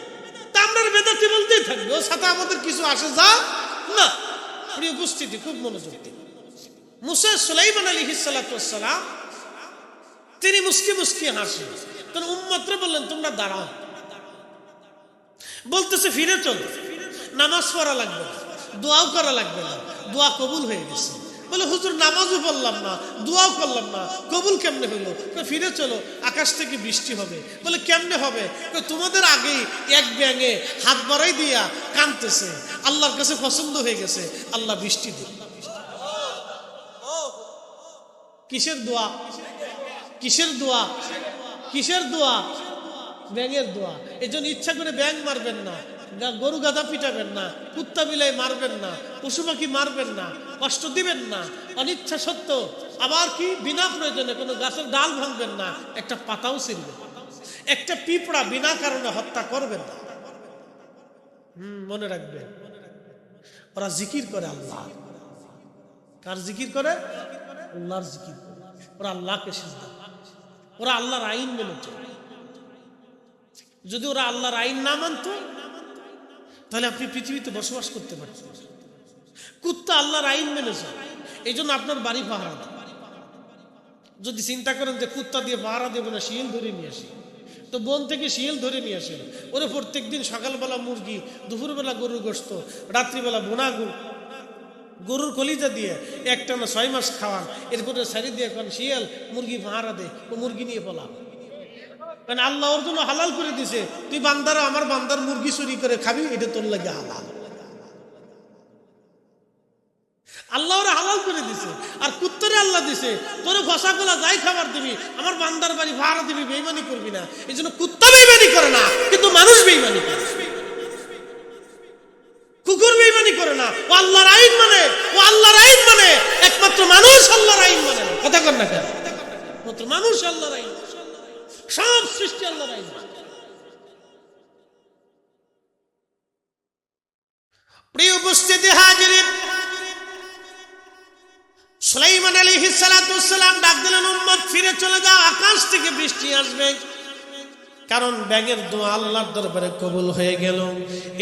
তা আমরা বেদাতি বলতেই থাকবে, ওর সাথে আমাদের কিছু আসে যা না। প্রিয় উপস্থিতি, খুব মনোযোগ দিন। মুসা সুলাইমান আলাইহিস সালাতু ওয়াস সালাম তিনি মুস্কি মুস্কি হাসেন। তখন উম্মতরে বললেন তোমরা দাঁড়াও। বলতেছে ফিরে চলো, নামাজ পড়া লাগবে না, দোয়াও করা লাগবে না, দোয়া কবুল হয়ে গেছে। বলে হুজুর নামাজও পড়লাম না, দোয়াও করলাম না, কবুল কেমনে হইলো? ফিরে চলো, আকাশ থেকে বৃষ্টি হবে। বলে কেমনে হবে? তোমাদের আগেই এক ব্যাঙে হাত বাড়াই দিয়া কাঁদতেছে, আল্লাহর কাছে পছন্দ হয়ে গেছে, আল্লাহ বৃষ্টি দিন। কিসের দোয়া? কিসের দোয়া? কিসের দোয়া? ব্যাঙের দোয়া। এই জন্য ইচ্ছা করে ব্যাঙ মারবেন না, গরু গাধা পিটাবেন না, কুত্তা বিলাই মারবেন না, পশু পাখি মারবেন না, কষ্ট দিবেন না অনিচ্ছা সত্য। আবার কি বিনা প্রয়োজনে কোনো গাছের ডাল ভাঙবেন না, একটা পাতাও ছিঁড়বেন, একটা পিঁপড়া বিনা কারণে হত্যা করবেন না। মনে রাখবেন, ওরা জিকির করে আল্লাহ। কার জিকির করে? আল্লাহর জিকির করে। ওরা আল্লাহকে সিজদা, ওরা আল্লাহর আইন মেনে চলে। যদি ওরা আল্লাহর আইন না মানতো তাহলে আপনি পৃথিবীতে বসবাস করতে পারতেন। কুত্তা আল্লাহর আইন মেনে চলে, এই জন্য আপনার বাড়ি পাহারা দেয়। যদি চিন্তা করেন যে কুত্তা দিয়ে পাহারা দেবো না, শিয়াল ধরে নিয়ে আসি, তো বন থেকে শিয়াল ধরে নিয়ে আসেন। ওরে প্রত্যেক দিন সকালবেলা মুরগি, দুপুরবেলা গরুর গোশত, রাত্রিবেলা বোনা গরুর কলিজা দিয়ে একটানা 6 মাস খাওয়ান। এরপরে সারি দিয়ে এখন শিয়াল মুরগি পাহারা দেয়, ও মুরগি নিয়ে পলা। কারণ আল্লাহ ওর জন্য হালাল করে দিছে, তুই বান্দারা আমার বান্দার মুরগি চুরি করে খাবি, এটা তোর লাগে হালাল। আল্লাহ ওরা হালাল করে দিছে। আর কুত্তরে আল্লাহ দিছে তোরে ফসা গোলা যাই খাবার দিবি, আমার বান্দার বাড়ি ভাড়া দিবি, বেইমানি করবি না। এই জন্য কুত্তা বেইমানি করে না, কিন্তু মানুষ বেইমানি করে। কুকুর বেইমানি করে না, ও আল্লাহর আইন মানে, ও আল্লাহর আইন মানে। একমাত্র মানুষ আল্লাহর আইন মানে না। কথা কর না কেন? মাত্র মানুষ আল্লাহর আইন, সব সৃষ্টি আল্লাহর আইন। প্রিয় উপস্থিতি হাজিরিন, সুলাইমান আলাইহিস সালাতু ওয়াস সালাম ডাক দিলেন উম্মত ফিরে চলে যাও, আকাশ থেকে বৃষ্টি আসবে। কারণ ব্যাঙের দোয়া আল্লাহর দরবারে কবুল হয়ে গেল।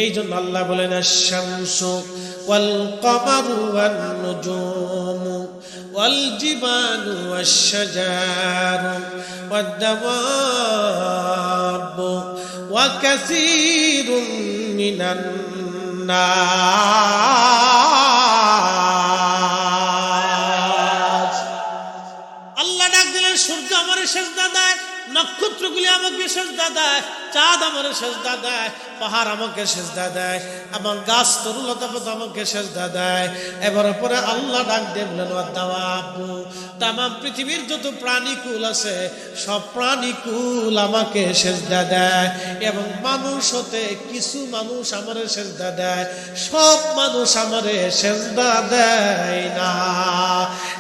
এই জন্য আল্লাহ বলেন আশ-শামসু ওয়াল কমারু ওয়ান নুজুমু ওয়াল জিবালু ওয়াশ-শাজারু ওয়াদ-দাওয়াবু ওয়া কাসীরুম মিনান নাস। আল্লাহ ডাক দিলেন, সূর্য আমারে সেজদা দেয়, নক্ষত্রগুলি আমাকে সেজদা দেয়, চাঁদ আমারে সেজদা দেয়, পাহাড় আমাকে সেজদা দেয়, আমার গাছ তরুলতা আমাকে সেজদা দেয়। এবারে পরে আল্লাহ ডাক দিয়ে বলেন ওয়াদ-দাওয়াবু, তামাম পৃথিবীর যত প্রাণীকুল আছে সব প্রাণীকুল আমাকে সেজদা দেয়। এবং মানুষ হতে কিছু মানুষ আমারে সেজদা দেয়, সব মানুষ আমারে সেজদা দেয় না।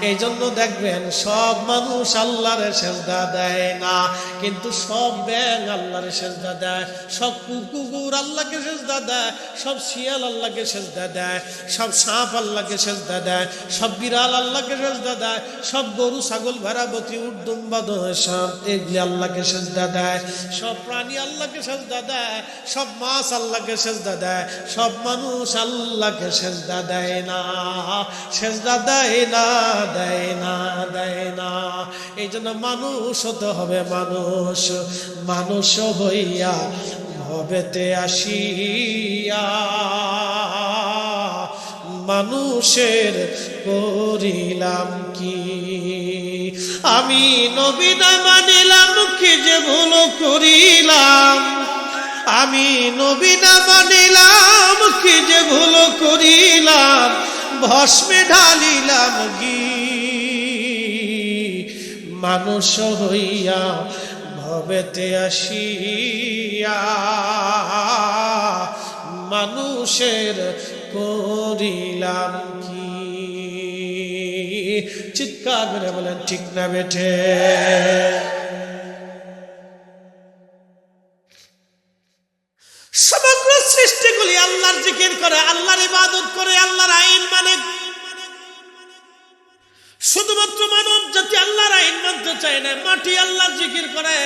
এই জন্য দেখবেন সব মানুষ আল্লাহরে সেজদা দেয় না, কিন্তু সব ব্যাঙ আল্লাহরে সেজদা দেয়, সব কুকুর আল্লাহকে সেজদা দেয়, সব শিয়াল আল্লাহকে সেজদা দেয়, সব সাপ আল্লাহকে সেজদা দেয়, সব বিড়াল আল্লাহকে সেজদা দেয়, সব গরু ছাগল ভেড়া বকরি উট দুম্বা সব এগুলি আল্লাহকে সেজদা দেয়, সব প্রাণী আল্লাহকে সেজদা দেয়, সব মাছ আল্লাহকে সেজদা দেয়, সব মানুষ আল্লাহকে সেজদা দেয় না, সেজদা দেয় না, দেয় না, দেয় না। এই জন্য মানুষ হতে হবে মানুষ, মানুষ হইয়া ভবেতে আসিয়া মানুষের করিলাম কি? আমি নবী না মানিলাম কি যে ভুল করিলাম, আমি নবী না মানিলাম কি যে ভুল করিলাম, ভস্মে ঢালিলাম গি মানুষ হইয়া ভবেতে আসিয়া মানুষের করিলাম কি? চিৎকার করে বলেন ঠিক না বেঠে? সমগ্র সৃষ্টিগুলি আল্লাহর জিকির করে, আল্লাহর ইবাদত করে, আল্লাহর আইন মানে। শুধুমাত্র মানব জাতি আল্লাহর আইন মানতে চায় না, মাটি আল্লাহর জিকির করে।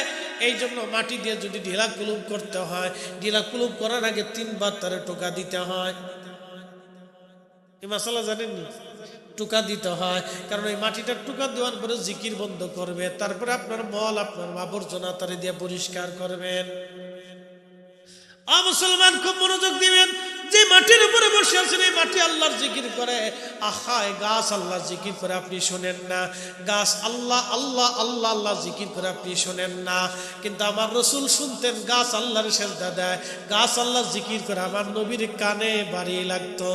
এই জন্য মাটি দিয়ে যদি ঢিলা কুলুপ করতে হয়, ঢিলা কুলুপ করার আগে 3 বার তারে টোকা দিতে হয়। এই মাসালা জানেননি? টোকা দিতে হয়, কারণ এই মাটিটা টোকা দেওয়ার পরে জিকির বন্ধ করবে, তারপরে আপনার মল আপনার আবর্জনা তারে দিয়ে পরিষ্কার করবেন। মুসলমান খুব মনোযোগ দিবেন, যে মাটির উপরে বসে আছেন এই মাটি আল্লাহর জিকির করে। আহা, গাছ আল্লাহর জিকির করে আপনি শোনেন না, গাছ আল্লাহ আল্লাহ আল্লাহ আল্লাহ জিকির করে আপনি শোনেন না। কিন্তু আমার রসুল শুনতেন গাছ আল্লাহর সেজদা দেয়, গাছ আল্লাহর জিকির করে। আমার নবীর কানে বাড়ি লাগতো,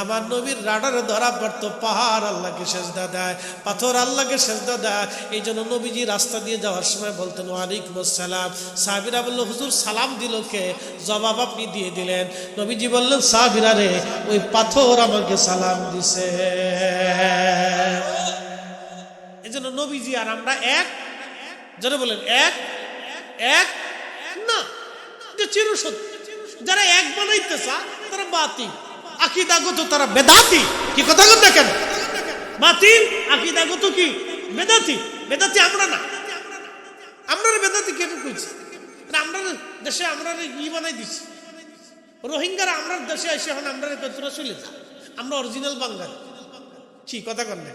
আমার নবীর রাডারে ধরা পড়তো পাহাড় আল্লাহকে সেজদা দেয়, পাথর আল্লাহকে সেজদা দেয়। এই জন্য নবীজি রাস্তা দিয়ে যাওয়ার সময় বলতেন ওয়ালাইকুম আসসালাম। সাহাবীরা বলল হুজুর সালাম দিল কে? জবাব আপনি দিয়ে দিলেন। নবীজি বললেন সাহাবীরা রে, ওই পাথর আমাকে সালাম দিছে। এই জন্য নবীজি আর আমরা এক, যারা বলেন এক এক না, যে চিরসত্য। যারা এক বানাইতে চায় তারা বাতিল, আকীদাগত তারা বেদাতি। কি কথা বল দেখেন, বাতিল আকীদাগত কি বেদাতি। বেদাতি আমরা না, আমরা বেদাতি কে কইছি? আমরা দেশে আমরা ই বানাই দিচ্ছি। রোহিঙ্গারা আমরা দেশে এসে এখন আমরা তোরা চলে যা, আমরা অরিজিনাল বাঙালি। কি কথা কন না?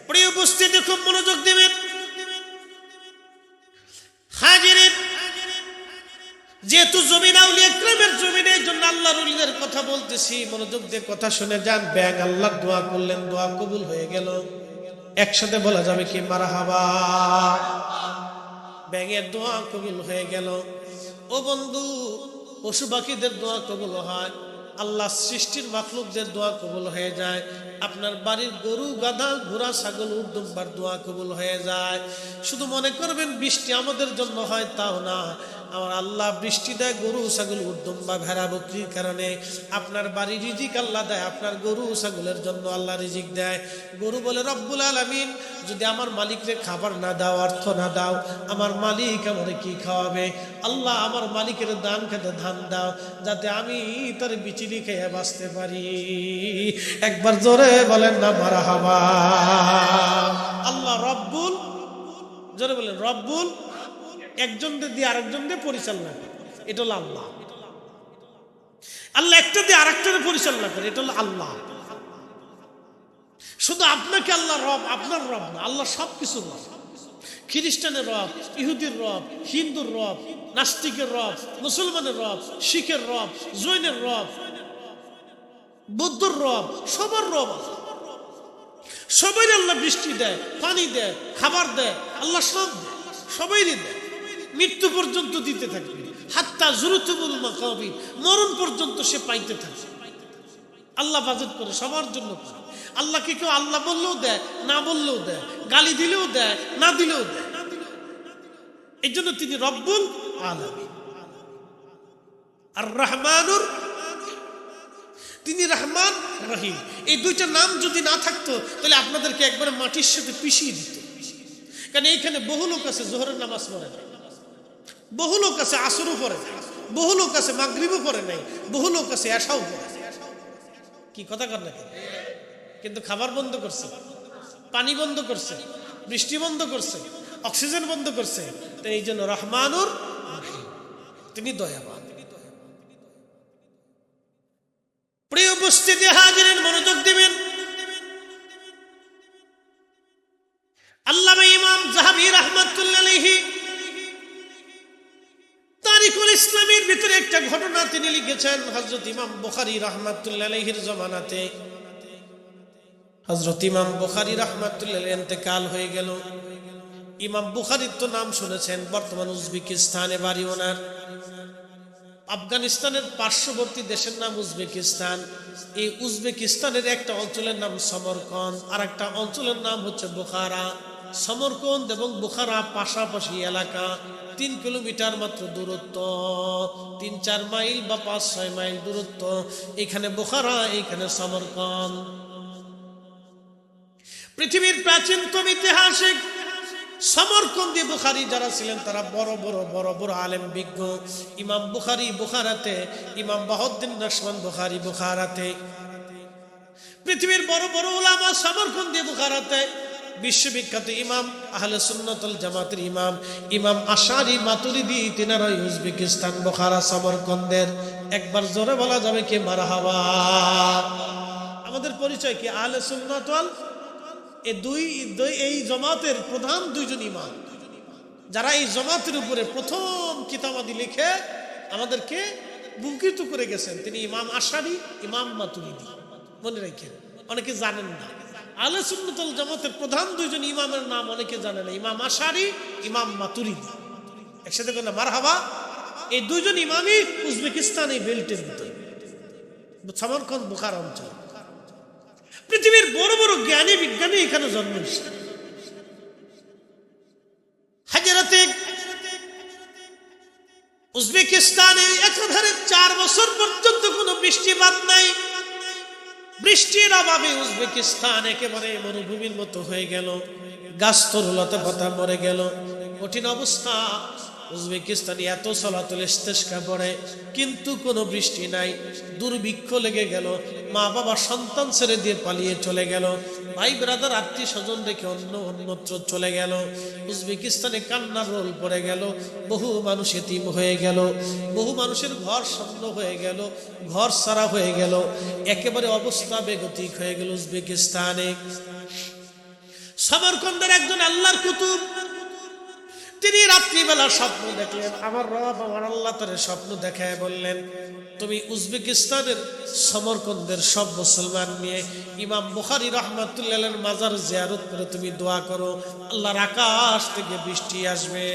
প্রিয় উপস্থিতি খুব মনোযোগ দিবেন। হাজিরিন, যেহেতু জমিন আউলিয়া ইকরামের জমিনে, এই জন্য আল্লাহর ওলিদের কথা বলতেছি, মনোযোগ দিয়ে কথা শুনে যান। ব্যাঙ আল্লাহর দোয়া করলেন, দোয়া কবুল হয়ে গেল। একসাথে বলা যাবে কি মারহাবা? ব্যাঙের দোয়া কবুল হয়ে গেল। ও বন্ধু, পশু পাখিদের দোয়া কবুল হয়, আল্লাহ সৃষ্টির মাখলুকদের দোয়া কবুল হয়ে যায়। আপনার বাড়ির গরু গাধা ঘোড়া ছাগল উট দুম্বার দোয়া কবুল হয়ে যায়। শুধু মনে করবেন বৃষ্টি আমাদের জন্য হয় তাও না, আমার আল্লাহ বৃষ্টি দেয় গরু ছাগল উট দুম্বা ভেড়া বকরির কারণে। আপনার বাড়ি রিজিক আল্লাহ দেয়, আপনার গরু ছাগলের জন্য আল্লাহ রিজিক দেয়। গরু বলে রব্বুল আলামিন, যদি আমার মালিকরে খাবার না দাও, অর্থ না দাও, আমার মালিক আমারে কি খাওয়াবে? আল্লাহ আমার মালিকের দান খেতে ধান দাও, যাতে আমি তার বিচিনি খেয়ে বাঁচতে পারি। একবার জোরে বলেন না মারহাবা। আল্লাহ রব্বুল, জোরে বলেন রব্বুল একজন দিয়ে আরেকজন দিয়ে পরিচালনা করে, এটা হলো আল্লাহ। আল্লাহ একটা দিয়ে আরেকটারে পরিচালনা করে, এটা হলো আল্লাহ। শুধু আপনাকে আল্লাহ রব, আপনার রব না, আল্লাহ সবকিছু রব। খ্রিস্টানের রব, ইহুদির রব, হিন্দুর রব, নাস্তিকের রব, মুসলমানের রব, শিখের রব, জৈনের রব, বৌদ্ধর রব, সবার রব। সবাই আল্লাহ বৃষ্টি দেয়, পানি দেয়, খাবার দেয়, আল্লাহ সব দেয়, সবাই দেয়, মৃত্যু পর্যন্ত দিতে থাকবে। হাত্তা জুরুতুবুল মাকাবির, মরণ পর্যন্ত সে পাইতে থাকে। আল্লাহ বাজেট করে, সবার জন্য করে। আল্লাহকে কেউ আল্লাহ বললেও দেয়, না বললেও দেয়, গালি দিলেও দেয়, না দিলেও দেয়। এই জন্য তিনি রব্বুল আলামিন। আর রহমানুর, তিনি রহমান রহিম। এই দুইটা নাম যদি না থাকতো তাহলে আপনাদেরকে একবারে মাটির সাথে পিষিয়ে দিত। কারণ এইখানে বহু লোক আছে জোহরের নামাজ পড়ে নাই, বহু লোক আছে আসরও পড়ে নাই, বহু লোক আছে মাগরিবও পড়ে নাই, বহু লোক আছে এশাও পড়ে। কি কথা কর না, কিন্তু খাবার বন্ধ করছে, পানি বন্ধ করছে, বৃষ্টি বন্ধ করছে, অক্সিজেন বন্ধ করছে। তো এই জন্য রহমানুর রহিম, তিনি দয়াবান। প্রিয় উপস্থিতি হাজিরেন, মনোযোগ দিবেন। আল্লামা ইমাম যাহাবী রাহমাতুল্লাহ আলাইহি তারিখুল ইসলামের ভিতরে একটা ঘটনা তিনি লিখেছেন। হযরত ইমাম বুখারী রাহমাতুল্লাহ আলাইহির জামানাতে হযরত ইমাম বুখারী রাহমাতুল্লাহ আলাইহি ইন্তেকাল হয়ে গেল। ইমাম বুখারীর তো নাম শুনেছেন, বর্তমান উজবেকিস্তানে বাড়ি ওনার। আফগানিস্তানের পার্শ্ববর্তী দেশের নাম উজবেকিস্তান। এই উজবেকিস্তানের একটা অঞ্চলের নাম সমরকন্দ, আর একটা অঞ্চলের নাম হচ্ছে বুখারা। সমরকন্দ এবং বুখারা পাশাপাশি এলাকা, 3 কিলোমিটার মাত্র দূরত্ব, 3-4 মাইল বা 5-6 মাইল দূরত্ব। এখানে বুখারা, এখানে সমরকন্দ। পৃথিবীর প্রাচীনতম ইতিহাসিক সমরকন্দি বুখারী যারা ছিলেন তারা বড় বড় আলেম বিজ্ঞ। ইমাম বুখারী বুখারাতে, ইমাম বাহাউদ্দিন নাশমান বুখারী বুখারাতে। পৃথিবীর বড় বড় উলামা সমরকন্দি বুখারাতে। বিশ্ববিখ্যাত ইমাম আহলে সুন্নাত ওয়াল জামাতের ইমাম, ইমাম আশারি মাতুরিদি, তিনারা উজবেকিস্তান বুখারা সমরকন্দের। একবার জোরে বলা যাবে কি মারহাবা। আমাদের পরিচয় কি? আহলে সুন্নাত ওয়াল, এই জামাতের প্রধান 2জন ইমাম, যারা এই জামাতের উপরে প্রথম কিতাবাদি লিখে আমাদেরকে বুকিত করে গেছেন। তিনি ইমাম আশারি, ইমাম মাতুরিদি। মনে রাখেন, অনেকে জানেন না। আহলে সুন্নাত ওয়াল জামাতের প্রধান 2জন ইমামের নাম অনেকে জানে না, ইমাম আশারি, ইমাম মাতুরিদি। একসাথে বলেন মারহাবা। এই 2জন ইমামই উজবেকিস্তান এই বেল্টের ভিতরে, সমরকন্দ বুখারা অঞ্চল। পৃথিবীর বড় বড় জ্ঞানী বিজ্ঞানী এখানে জন্ম নিয়েছে। হাজারাতে উজবেকিস্তানে একাধারে 4 বছর পর্যন্ত কোনো বৃষ্টিপাত নাই। বৃষ্টির অভাবে উজবেকিস্তান একেবারে মরুভূমির মতো হয়ে গেল, গাছতরুলতা পাতা মরে গেল, কঠিন অবস্থা। উজবেকিস্তানে এত সলাতুল ইস্তেসকা পড়ে, কিন্তু কোনো বৃষ্টি নাই। দুর্ভিক্ষ লেগে গেল, মা বাবা সন্তান ছেড়ে দিয়ে পালিয়ে চলে গেল, ভাই ব্রাদার আত্মীয় স্বজন রেখে অন্যত্র চলে গেল। উজবেকিস্তানে কান্নার রোল পড়ে গেল, বহু মানুষ এতিম হয়ে গেল, বহু মানুষের ঘর শূন্য হয়ে গেল, ঘর সারা হয়ে গেল, একেবারে অবস্থা বেগতিক হয়ে গেল উজবেকিস্তানে। সমরকন্দের একজন আল্লাহর কুতুব, তিনি রাত্রিবেলা স্বপ্ন দেখলেন। আমার রব, আমার আল্লাহ তার স্বপ্ন দেখায় বললেন, তুমি উজবেকিস্তানের সমরকন্দের সব মুসলমান নিয়ে ইমাম বুখারী রাহমাতুল্লাহ আলাইহির মাজার জিয়ারত করে তুমি দোয়া করো, আল্লাহর আকাশ থেকে বৃষ্টি আসবে।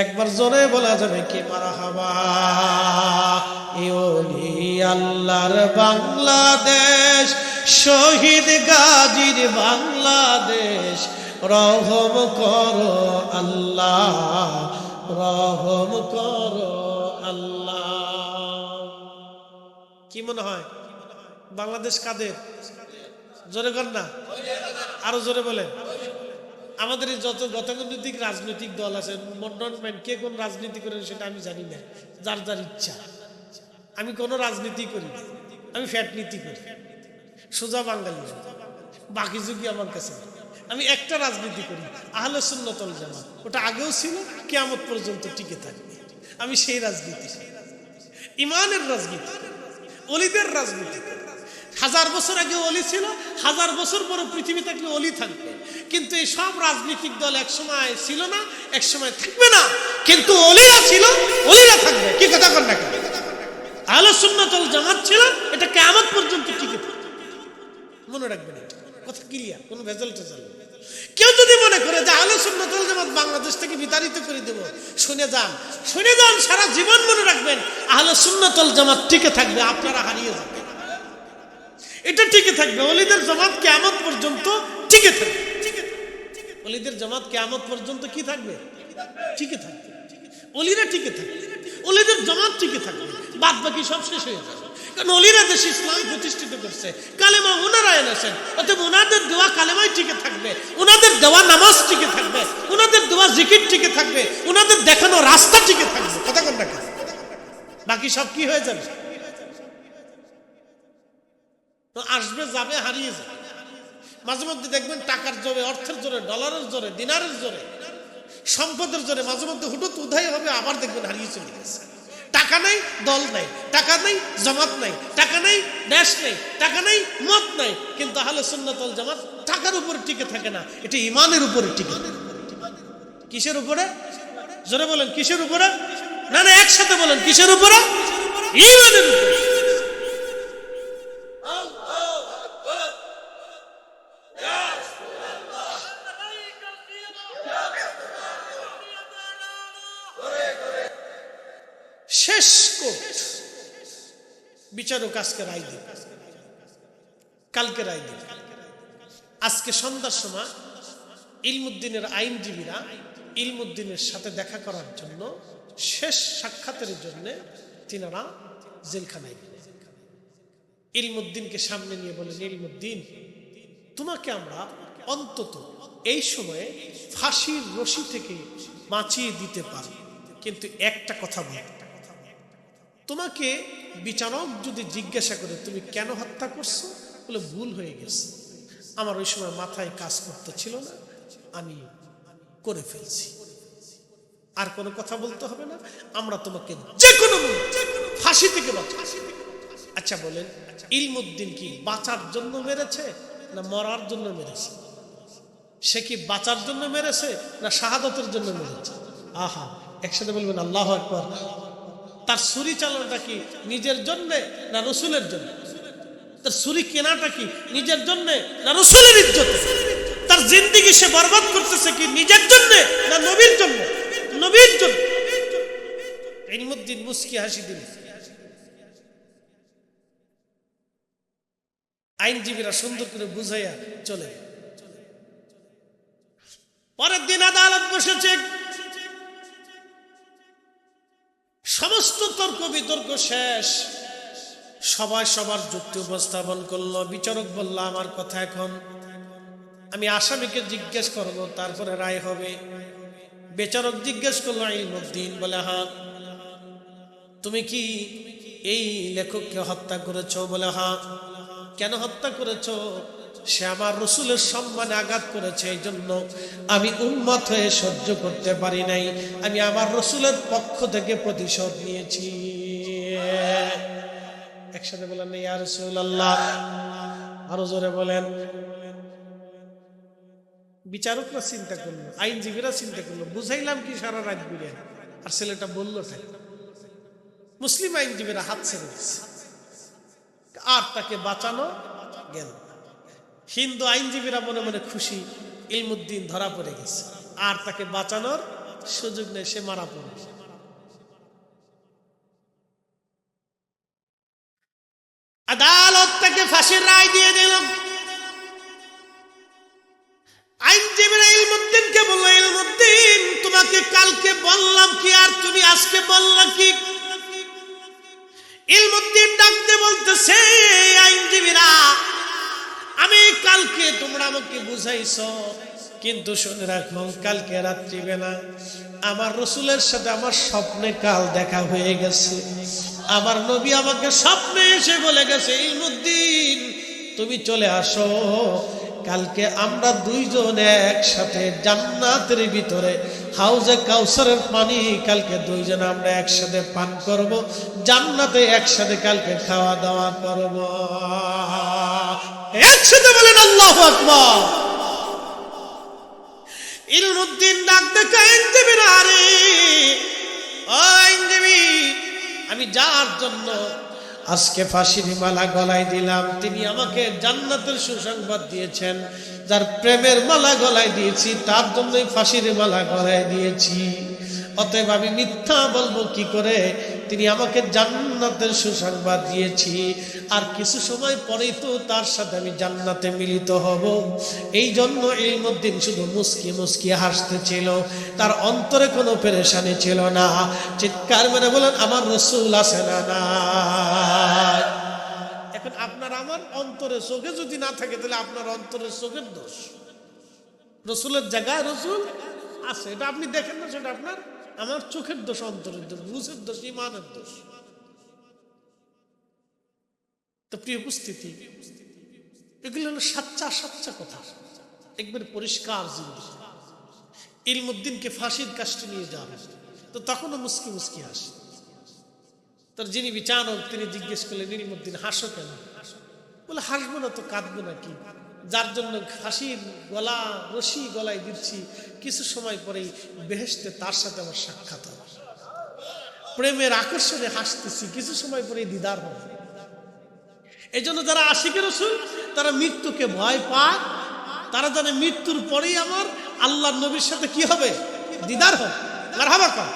একবার জোরে বলা যাবে কি মারহাবা। এ ওলি আল্লাহর বাংলাদেশ, শহীদ গাজীর বাংলাদেশ, রহম করো আল্লাহ, রহম করো আল্লাহ। কি মনে হয় বাংলাদেশ কাদের? জোরে কর না, আরো জোরে বলেন। আমাদের যত গতানুগতিক রাজনৈতিক দল আছে, মন্ডনম্যান কে কোন রাজনীতি করেন সেটা আমি জানি না, যার যার ইচ্ছা। আমি কোনো রাজনীতি করি না, আমি ফ্যাট নীতি করি, সোজা বাঙালি, বাকি যুগই আমার কাছে। আমি একটা রাজনীতি করি, আহলে সুন্নাত ওয়াল জামাত। ওটা আগেও ছিল, কিয়ামত পর্যন্ত টিকে থাকবে। আমি সেই রাজনীতি, ইমানের রাজনীতি, ওলিদের রাজনীতি। 1000 বছর আগে ওলি ছিল, 1000 বছর পরে পৃথিবী থাকলে ওলি থাকবে। কিন্তু এই সব রাজনৈতিক দল একসময় ছিল না, একসময় থাকবে না। কিন্তু ওলিরা ছিল, ওলিরা থাকবে। কি কথা কন না? আহলে সুন্নাত ওয়াল জামাত ছিল, এটা কিয়ামত পর্যন্ত টিকে থাকবে। মনে রাখবেন, এটা কথা ক্লিয়ার, কোনো ভেজাল টেজাল নেই। কেউ যদি মনে করে যে আহলে সুন্নাত ওয়াল জামাত বাংলাদেশ থেকে বিতাড়িত করে দেব, শুনে যান, শুনে যান, সারা জীবন মনে রাখবেন আহলে সুন্নাত ওয়াল জামাত টিকে থাকবে, আপনারা হারিয়ে যাবেন। এটা টিকে থাকবে। ওলিদের জামাত কিয়ামত পর্যন্ত টিকে থাকবে। ওলিদের জামাত কিয়ামত পর্যন্ত কি থাকবে? টিকে থাকবে। ওলিরা টিকে থাকবে, ওলিদের জামাত টিকে থাকবে, বাদ বাকি সব শেষ হয়ে যাবে। কারণ ওলিরা দেশে ইসলাম প্রতিষ্ঠিত করছে, কালেমা ওনারা এনেছেন। অতএব ওনাদের দেওয়া কালেমাই টিকে থাকবে, ওনাদের দেওয়া নামাজ টিকে থাকবে, ওনাদের দেওয়া জিকির টিকে থাকবে, ওনাদের দেখানো রাস্তা টিকে থাকবে। কথা কোন না? বাকি সব কি হয়ে যাবে? আসবে, যাবে, হারিয়ে যাবে। মাঝে মধ্যে দেখবেন টাকার জোরে, অর্থের জোরে, ডলারের জোরে, দিনারের জোরে, সম্পদের জোরে মাঝে মধ্যে হুটুট উধাই হবে, আবার দেখবেন হারিয়ে চলে গেছে। টাকা নাই, দল নাই, টাকা নাই, জামাত নাই, টাকা নাই, দেশ নাই, টাকা নাই, মত নাই। কিন্তু আহলে সুন্নাত ওয়াল জামাত টাকার উপরে টিকে থাকে না, এটা ইমানের উপরে টিকে থাকে। কিসের উপরে? জোরে বলেন, কিসের উপরে? না না, একসাথে বলেন, কিসের উপরে? ইমানের উপরে। শেষ কোর্ট, বিচারক আজকে রায় দিবে, কালকে রায় দিবে। আজকে সন্ধ্যার সময় ইলমুদ্দিনের আইনজীবীরা ইলমুদ্দিনের সাথে দেখা করার জন্য, শেষ সাক্ষাতের জন্য তিনারা জেলখানায় গেলেন। ইলমুদ্দিনকে সামনে নিয়ে বলেন, ইলমুদ্দিন, তোমাকে আমরা অন্তত এই সময়ে ফাঁসির রশি থেকে বাঁচিয়ে দিতে পারি, কিন্তু একটা কথা বল, তোমাকে বিচারক যদি জিজ্ঞাসা করে তুমি কেন হত্যা করছো, বলে ভুল হয়ে গেছে, আমার ওই সময় মাথায় কাজ করতে ছিল না, আমি করে ফেলছি, আর কোনো কথা বলতে হবে না, আমরা তোমাকে যে কোনো ফাঁসি থেকে বাঁচাবো। আচ্ছা বলেন, ইলমুদ্দিন কি বাঁচার জন্য মেরেছে না মরার জন্য মেরেছে? সে কি বাঁচার জন্য মেরেছে না শাহাদাতের জন্য মেরেছে? আহা, একসাথে বলবেন আল্লাহু আকবার। তার ছুরি চালানোটা কি নিজের জন্যে না রসুলের জন্য? তার ছুরি কেনাটা কি নিজের জন্যে না রসুলের ইজ্জতে? তার জিন্দেগি সে বরবাদ করতেছে কি নিজের জন্যে না নবীর জন্য? নবীর জন্য। ইলমুদ্দিন মুস্কি হাসি দিল। আইনজীবীরা সুন্দর করে বুঝাইয়া চলে। পরের দিন আদালত বসেছে, সমস্ত তর্ক বিতর্ক শেষ, সবাই সবার যুক্তি উপস্থাপন করলো। বিচারক বলল, আমার কথা এখন আমি আসামিকে জিজ্ঞেস করব, তারপরে রায় হবে। বিচারক জিজ্ঞেস করলো ইলমুদ্দিন, বলে হ্যাঁ। তুমি কি এই লেখককে হত্যা করেছো? বলে হ্যাঁ। কেন হত্যা করেছো? সে আমার রসুলের সম্মানে আঘাত করেছে, এই জন্য আমি উম্মত হয়ে সহ্য করতে পারি নাই, আমি আমার রসুলের পক্ষ থেকে প্রতিশোধ নিয়েছি। একসাথে বলেন ইয়া রাসূলুল্লাহ, আরো জোরে বলেন। বিচারকরা চিন্তা করলো, আইনজীবীরা চিন্তা করলো, বুঝাইলাম কি সারা রাত ঘুরে, আর ছেলেটা বললো তাই। মুসলিম আইনজীবীরা হাত ছেড়ে দিচ্ছে, আর তাকে বাঁচানো গেল। হিন্দু আইনজীবীরা মনে মনে খুশি, ইলমুদ্দিন ধরা পড়ে গেছে, আর তাকে বাঁচানোর সুযোগ নেই, সে মারা পড়ে। আদালত তাকে ফাঁসির রায় দিয়ে দিল। আইনজীবীরা ইলমুদ্দিনকে বলল, ইলমুদ্দিন, তোমাকে কালকে বললাম কি আর তুমি আজকে বললা কি? ইলমুদ্দিন ডাকতে বলতেছে, আইনজীবীরা, আমি কালকে তোমরা আমাকে বুঝাইছো, কিন্তু শুনে রাখো, কালকে রাত্রিবেলা আমার রসুলের সাথে আমার স্বপ্নে কাল দেখা হয়ে গেছে। আমার নবী আমাকে স্বপ্নে এসে বলে গেছে, ইলমুদ্দিন তুমি চলে আসো, কালকে আমরা দুইজন একসাথে জান্নাতের ভিতরে হাউজে কাউসারের পানি কালকে দুইজন আমরা একসাথে পান করব, জান্নাতে একসাথে কালকে খাওয়া দাওয়া করব। একসাথে বলেন আল্লাহু আকবার। ইলমুদ্দিন ডাক দেখা আইনজীবী না রে, ও আইনজীবী, আমি যার জন্য আজকে ফাঁসির মালা গলায় দিলাম তিনি আমাকে জান্নাতের সুসংবাদ দিয়েছেন। যার প্রেমের মালা গলায় দিয়েছি তার জন্যই ফাঁসির মালা গলায় দিয়েছি। অতএব আমি মিথ্যা বলবো কি করে? তিনি আমাকে জান্নাতের সুসংবাদ দিয়েছি, আর কিছু সময় পরেই তো তার সাথে আমি জান্নাতে মিলিত হব। এই জন্য ইলমুদ্দিন শুধু মুস্কি মুস্কি হাসতেছিল, তার অন্তরে কোনো পেরেশানি ছিল না। চিৎকার মেরে বলেন আমার রাসূল আছে না নাই? এখন আপনার আমার অন্তরে চোখে যদি না থাকে তাহলে আপনার অন্তরের চোখের দোষ। রাসূলের জায়গায় রাসূল আছে, এটা আপনি দেখেন না, সেটা আপনার আমার চোখের দোষ, অন্তরের দোষ, বুঝের দোষ, ইমানের দোষ। তো প্রিয় উপস্থিতি, এগুলো হলো সাচ্চা সাচ্চা কথা, একবার পরিষ্কার জিনিস। ইলমুদ্দিনকে ফাঁসির কাস্টে নিয়ে যাবে তো তখনও মুস্কি মুস্কি হাসে। তার যিনি বিচারক তিনি জিজ্ঞেস করলেন ইলমুদ্দিন হাসো কেন? বলে হাসবো না তো কাঁদবো না কি? যার জন্য ফাঁসির গলা রশি গলায় দিচ্ছি কিছু সময় পরেই বেহেশতে তার সাথে আমার সাক্ষাৎ হবে। প্রেমের আকর্ষণে হাসতেছি, কিছু সময় পরেই দিদার হবে। এই জন্য যারা আশিকে রাসূল তারা মৃত্যুকে ভয় পায়, তারা জানে মৃত্যুর পরেই আমার আল্লাহর নবীর সাথে কি হবে? দিদার হবে। মারহাবা কর,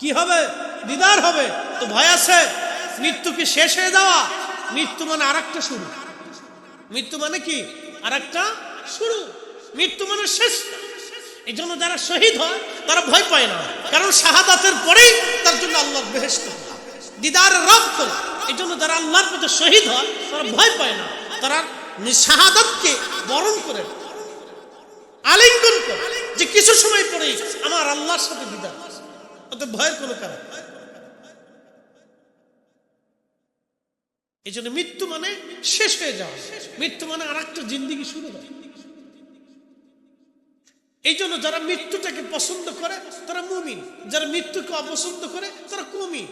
কি হবে? দিদার হবে। তো ভয় আছে মৃত্যু কি শেষ হয়ে যাওয়া? মৃত্যু মানে আরেকটা শুরু। মৃত্যু মানে কি? আরেকটা শুরু। মৃত্যু মানে শেষ। এই জন্য যারা শহীদ হয় তারা ভয় পায় না, কারণ শাহাদাতের পরেই তার জন্য আল্লাহর বেহেশত দিদারের রব করে। এই জন্য যারা আল্লাহর পথে শহীদ হয় তারা ভয় পায় না, তারা শাহাদাতকে বরণ করে আলিঙ্গন করে যে কিছু সময় পরেই আমার আল্লাহর সাথে দিদার। অতএব ভয়ের কোনো কারণ। এই জন্য মৃত্যু মানে শেষ হয়ে যাওয়া, মৃত্যু মানে আর একটা জিন্দেগি শুরু হয়। এই জন্য যারা মৃত্যুটাকে পছন্দ করে তারা মুমিন, যারা মৃত্যুকে অপছন্দ করে তারা কুমিন।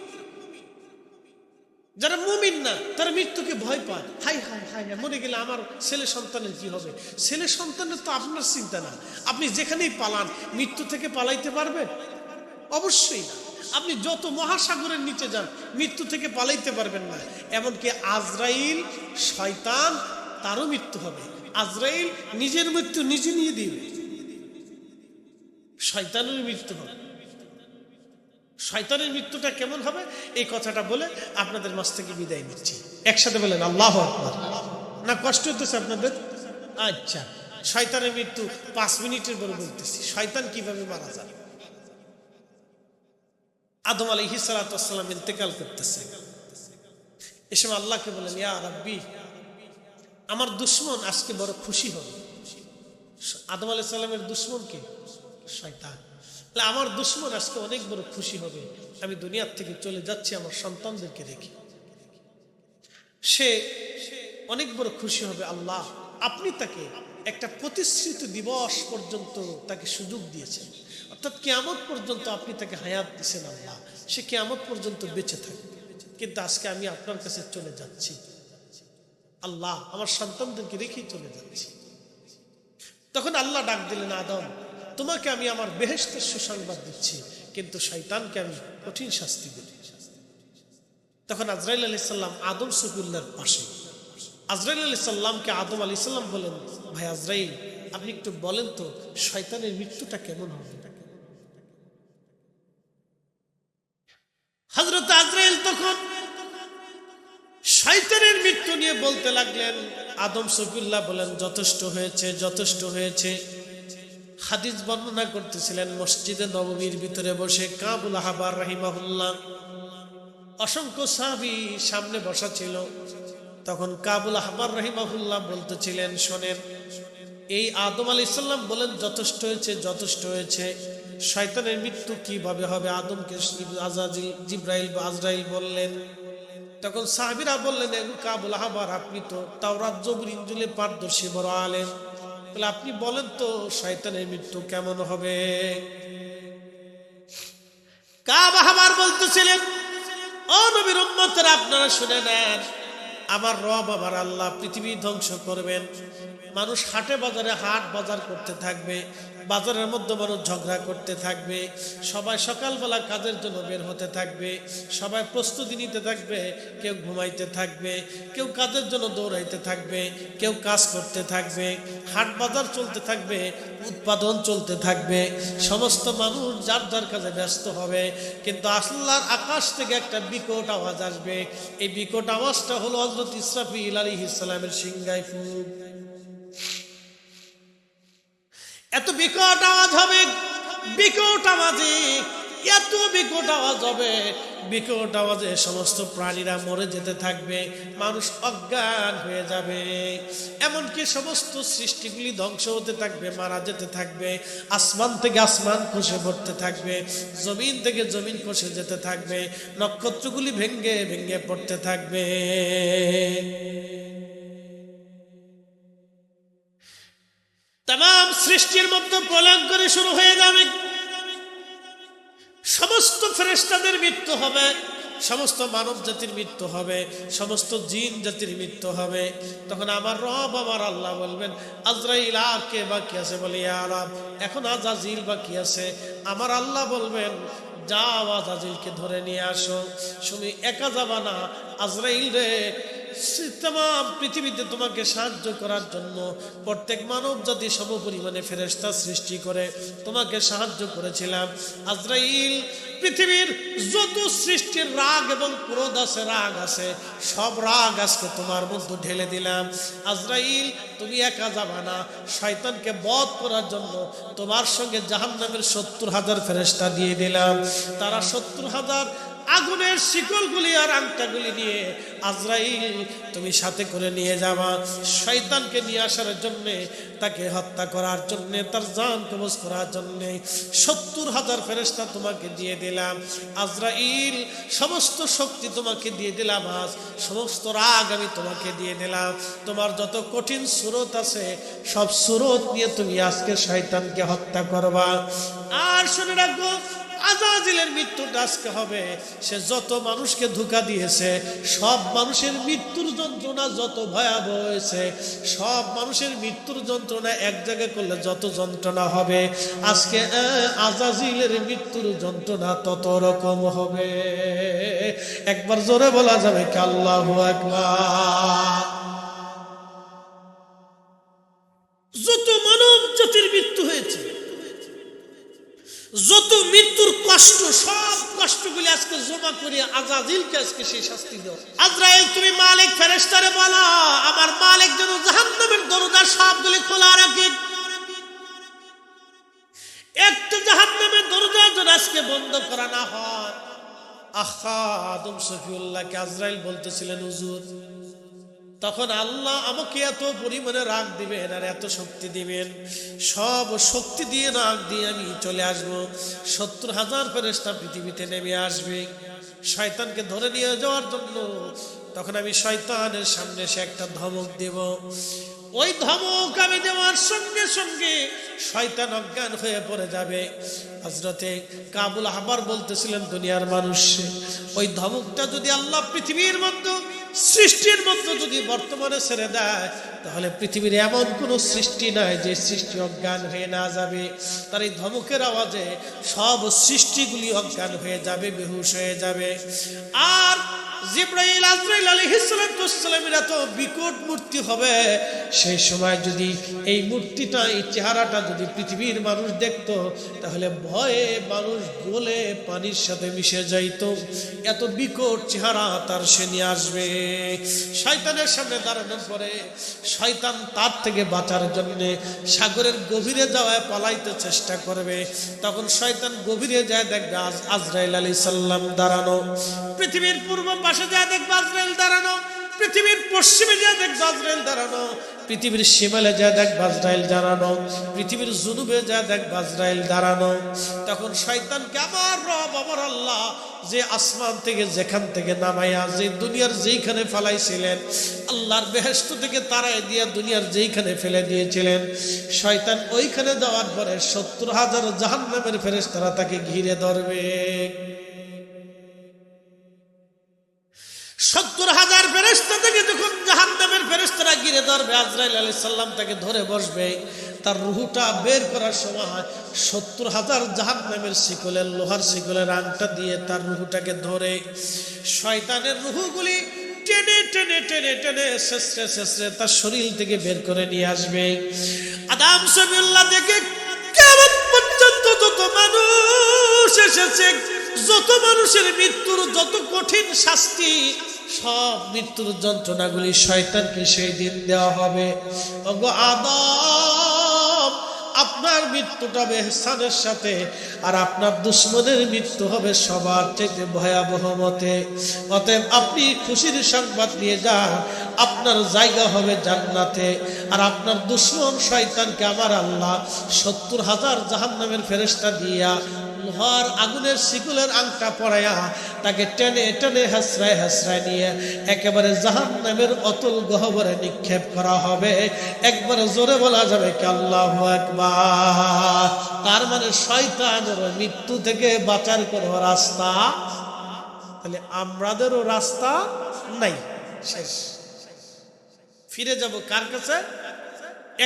যারা মুমিন না তারা মৃত্যুকে ভয় পায়। হাই হাই হাই হাই, মরে গেলে আমার ছেলে সন্তানের কি হবে? ছেলে সন্তানের তো আপনার চিন্তা না। আপনি যেখানেই পালান মৃত্যু থেকে পালাইতে পারবেন? অবশ্যই না। আপনি যত মহাসাগরের নিচে যান মৃত্যু থেকে পালাইতে পারবেন না। এমনকি আজরাইল শয়তান তারও মৃত্যু হবে। আজরাইল নিজের মৃত্যু নিজে নিয়ে দিবে, শয়তানের মৃত্যু হবে। শয়তানের মৃত্যুটা কেমন হবে এই কথাটা বলে আপনাদের মাঝ থেকে বিদায় নিচ্ছি। একসাথে বলেন আল্লাহু আকবার। না কষ্ট হতেছে আপনাদের? আচ্ছা, শয়তানের মৃত্যু 5 মিনিটের পরে বলতেছি। শয়তান কিভাবে মারা যায়? আদম আলাইহিস সালাতু ওয়াস সালাম ইন্তেকাল করতেছে। এই সময় আল্লাহকে বলেন ইয়া রাব্বি, আমার দুশমন আজকে বড় খুশি হবে। আদম আলাইহিস সালামের দুশমন কে? শয়তান। আমার দুশমন আজকে অনেক বড় খুশি হবে, আমি দুনিয়ার থেকে চলে যাচ্ছি আমার সন্তানদেরকে রেখে। সে অনেক বড় খুশি হবে। আল্লাহ আপনি তাকে একটা প্রতিশ্রুত দিবস পর্যন্ত তাকে সুযোগ দিয়েছেন, অর্থাৎ কিয়ামত পর্যন্ত আপনি তাকে হায়াত দিয়েছেন। আল্লাহ সে কিয়ামত পর্যন্ত বেঁচে থাকবে, কিন্তু আজকে আমি আপনার কাছে চলে যাচ্ছি। আল্লাহ আমার সন্তানদেরকে রেখেই চলে যাচ্ছি। তখন আল্লাহ ডাক দিলেন আদম, তোমাকে আমি আমার বেহেশতের সুসংবাদ দিচ্ছি, কিন্তু শয়তানকে আমি কঠিন শাস্তি দেব। তখন আজরাইল আলাইহিস সালাম আদম সফিউল্লাহর পাশে। আজরাইল আলাইহিস সালামকে আদম আলাইহিস সালাম বলেন, ভাই আজরাইল আপনি একটু বলেন তো শয়তানের মৃত্যুটা কেমন হবে? হযরত আজরাইল তখন শয়তানের মৃত্যু নিয়ে বলতে লাগলেন। আদম সফিউল্লাহ বলেন যথেষ্ট হয়েছে, যথেষ্ট হয়েছে। হাদিস বর্ণনা করতেছিলেন মসজিদে নববীর ভিতরে বসে কাবুল আহবার রাহিমাহুল্লাহ, অসংখ্য সাহাবী সামনে বসা ছিল। তখন কাবুল আহবার রাহিমাহুল্লাহ বলতেছিলেন, শোনেন, এই আদম আলাইহিস সালাম বলেন যথেষ্ট হয়েছে, যথেষ্ট হয়েছে। শয়তানের মৃত্যু কিভাবে হবে? আদমকে জিব্রাইল বা আজরাইল বললেন। তখন সাহাবীরা বললেন, কাবুল আহবার, আপনি তো তাওরাত জবুর ইনজিলে পারদর্শী বড় আলেম, বলে আপনি বলেন তো শয়তানের মৃত্যু কেমন হবে? কাব আহবার বলতেছিলেন, ও নবীর উম্মতরা, আপনারা শুনে নেন, আমার রব আমার আল্লাহ পৃথিবী ধ্বংস করবেন। মানুষ হাটে বাজারে হাট বাজার করতে থাকবে, বাজারের মধ্যে মানুষ ঝগড়া করতে থাকবে, সবাই সকালবেলা কাজের জন্য বের হতে থাকবে, সবাই প্রস্তুতি নিতে থাকবে, কেউ ঘুমাইতে থাকবে, কেউ কাজের জন্য দৌড়াইতে থাকবে, কেউ কাজ করতে থাকবে, হাট বাজার চলতে থাকবে, উৎপাদন চলতে থাকবে, সমস্ত মানুষ যার যার কাজে ব্যস্ত হবে। কিন্তু আল্লাহর আকাশ থেকে একটা বিকট আওয়াজ আসবে। এই বিকট আওয়াজটা হলো হযরত ইসরাফিল আলাইহিস সালামের সিংহায় ফুঁক। এত বিকট আওয়াজ হবে, বিকট আওয়াজে, এত বিকট আওয়াজ হবে, বিকট আওয়াজে সমস্ত প্রাণীরা মরে যেতে থাকবে, মানুষ অজ্ঞান হয়ে যাবে, এমনকি সমস্ত সৃষ্টিগুলি ধ্বংস হতে থাকবে, মারা যেতে থাকবে, আসমান থেকে আসমান খসে পড়তে থাকবে, জমিন থেকে জমিন খসে যেতে থাকবে, নক্ষত্রগুলি ভেঙ্গে ভেঙ্গে পড়তে থাকবে। তাম সৃষ্টির মধ্যে প্রলয় করে শুরু হয়ে যাবে, সমস্ত ফেরেশতাদের মৃত্যু হবে, সমস্ত মানব জাতির মৃত্যু হবে, সমস্ত জিন জাতির মৃত্যু হবে। তখন আমার রব আমার আল্লাহ বলবেন, আজরাইল আর কে বাকি আছে? বলে ইয়া রব, এখন আজাজিল বাকি আছে। আমার আল্লাহ বলবেন, যাও আজাজিলকে ধরে নিয়ে আসো। তুমি একা যাবা না, আজরাইল রে তাম পৃথিবীতে তোমাকে সাহায্য করার জন্য প্রত্যেক মানব জাতি সমপরিমাণে ফেরেশতা সৃষ্টি করে তোমাকে সাহায্য করেছিলাম। আজরাইল, পৃথিবীর যত সৃষ্টির রাগ এবং ক্রোধ আছে, রাগ আছে, সব রাগ আজকে তোমার মধ্যে ঢেলে দিলাম। আজরাইল, তুমি একা যাবা না, শয়তানকে বধ করার জন্য তোমার সঙ্গে জাহান্নামের 70,000 ফেরেশতা দিয়ে দিলাম। তারা 70,000 আগুনের শিকলগুলি আর আংটাগুলি নিয়ে আজরাইল তুমি সাথে করে নিয়ে যাবা, শয়তানকে নিয়ে আসার জন্য, তাকে হত্যা করার জন্য, তার জান কবজ করার জন্য 70,000 ফেরেশতা তোমাকে দিয়ে দিলাম। আজরাইল, সমস্ত শক্তি তোমাকে দিয়ে দিলাম, আজ সমস্ত রাগ আমি তোমাকে দিয়ে দিলাম। তোমার যত কঠিন সুরত আছে সব সুরত নিয়ে তুমি আজকে শয়তানকে হত্যা করবা। আর শুনে রাখো, আজাজিলের মৃত্যুটা আজকে হবে। সে যত মানুষকে ধোঁকা দিয়েছে, সব মানুষের মৃত্যুর যন্ত্রণা যত ভয়াবহ হয়েছে, সব মানুষের মৃত্যুর যন্ত্রণা এক জায়গায় করলে যত যন্ত্রণা হবে, আজকে আজাজিলের মৃত্যুর যন্ত্রণা তত রকম হবে। একবার জোরে বলা যাবে কি আল্লাহু আকবার? যত মানব জাতির মৃত্যু হয়েছে, যত মৃত্যুর কষ্ট, সব কষ্টগুলি আজকে জমা করে আজাজিলকে আজকে সেই শাস্তি দাও। আজরাইল, তুমি মালিক ফেরেশতারে বলো, আমার মালিক যেন জাহান্নামের দরজা সবগুলি খোলা রাখে, একটা জাহান্নামের দরজা যেন আজকে বন্ধ করা না হয়। আহা, আদম শফিউল্লাহকে আজরাইল বলতেছিলেন, হুজুর, তখন আল্লাহ আমাকে এত পরিমাণে রাগ দিবেন আর এত শক্তি দিবেন, সব শক্তি দিয়ে রাগ দিয়ে আমি চলে আসবো। 70,000 ফেরেশতা পৃথিবীতে নেমে আসবে শয়তানকে ধরে নিয়ে যাওয়ার জন্য। তখন আমি শয়তানের সামনে সে একটা ধমক দেব। ওই ধমক আমি দেওয়ার সঙ্গে সঙ্গে শয়তান অজ্ঞান হয়ে পড়ে যাবে। হযরতে কাবুল আহবার বলতেছিলেন, দুনিয়ার মানুষ, ওই ধমকটা যদি আল্লাহ পৃথিবীর মধ্যে, সৃষ্টির মধ্যে যদি বর্তমানে ছেড়ে দেয়, তাহলে পৃথিবীর এমন কোনো সৃষ্টি নাই যে সৃষ্টি অজ্ঞান হয়ে না যাবে। তার এই ধমকের আওয়াজে সব সৃষ্টিগুলি অজ্ঞান হয়ে যাবে, বেহুশ হয়ে যাবে। আর জিবরাইল, আজরাইল আলাইহিস সালামের এত বিকট মূর্তি হবে, সেই সময় যদি এই মূর্তিটা, এই চেহারাটা যদি পৃথিবীর মানুষ দেখতো, তাহলে ভয়ে মানুষ গলে পানির সাথে মিশে যাইত। এত বিকট চেহারা তার সে নিয়ে আসবে। শয়তানের সামনে দাঁড়ানোর পরে শয়তান তার থেকে বাঁচার জন্য সাগরের গভীরে যাওয়ায় পালাইতে চেষ্টা করবে। তখন শয়তান গভীরে যায়, দেখবে আজরাইল আলাইহিস সালাম দাঁড়ানো, পৃথিবীর পূর্ব পাশে যায় দেখবে আজরাইল দাঁড়ানো। পৃথিবীর পশ্চিমে যা দেখ আজরাইল দাঁড়ানো, পৃথিবীর শিমালে যা দেখ আজরাইল দাঁড়ানো, পৃথিবীর জুনুবে যা দেখ আজরাইল দাঁড়ানো। তখন শয়তানকে আমার রব আমার আল্লাহ যে আসমান থেকে যেখান থেকে নামাইয়া যে দুনিয়ার যেইখানে ফেলাইছিলেন, আল্লাহর বেহেশত থেকে তারাই দিয়া দুনিয়ার যেইখানে ফেলে দিয়েছিলেন, শয়তান ওইখানে যাওয়ার পরে 70,000 জাহান্নামের ফেরেশতারা তাকে ঘিরে ধরবে। 70,000 ফেরেশতা থেকে যখন জাহান্নামের ফেরেশতারা ঘিরে ধরবে, আজরাইল আলাইহিস সালাম তাকে ধরে বসবে। তার রুহুটা বের করার সময় 70,000 জাহান্নামের শিকলের লোহার শিকলের আংটা দিয়ে তার রুহুটাকে ধরে শয়তানের রুহুগুলি টেনে টেনে টেনে টেনে শেষরে শেষরে তার শরীর থেকে বের করে নিয়ে আসবে। আদম সবিউল্লাহ থেকে কিয়ামত পর্যন্ত যত মানুষ এসেছে, যত মানুষের মৃত্যুর যত কঠিন শাস্তি, সব মৃত্যুর যন্ত্রণাগুলি শয়তানকে সেই দিন দেওয়া হবে। ওগো আদম, আপনার মৃত্যুটা হবে ইহসানের সাথে, আর আপনার দুশমনের মৃত্যু হবে সবার থেকে ভয়াবহ মতে। অতএব আপনি খুশির সংবাদ নিয়ে যান, আপনার জায়গা হবে জান্নাতে। আর আপনার দুশমন শয়তানকে আমার আল্লাহ 70,000 জাহান্নামের ফেরেশতা দিয়া লোহার আগুনের শিকলের আংটা পরাইয়া তাকে টেনে টেনে হাসরায় হাসরায় নিয়ে একেবারে জাহান্নামের অতল গহ্বরে নিক্ষেপ করা হবে। একবারে জোরে বলা যাবে কি আল্লাহু আকবার। তার মানে শয়তানের মৃত্যু থেকে বাঁচার কোনো রাস্তা, তাহলে আমাদেরও রাস্তা নাই, শেষ। ফিরে যাব কার কাছে?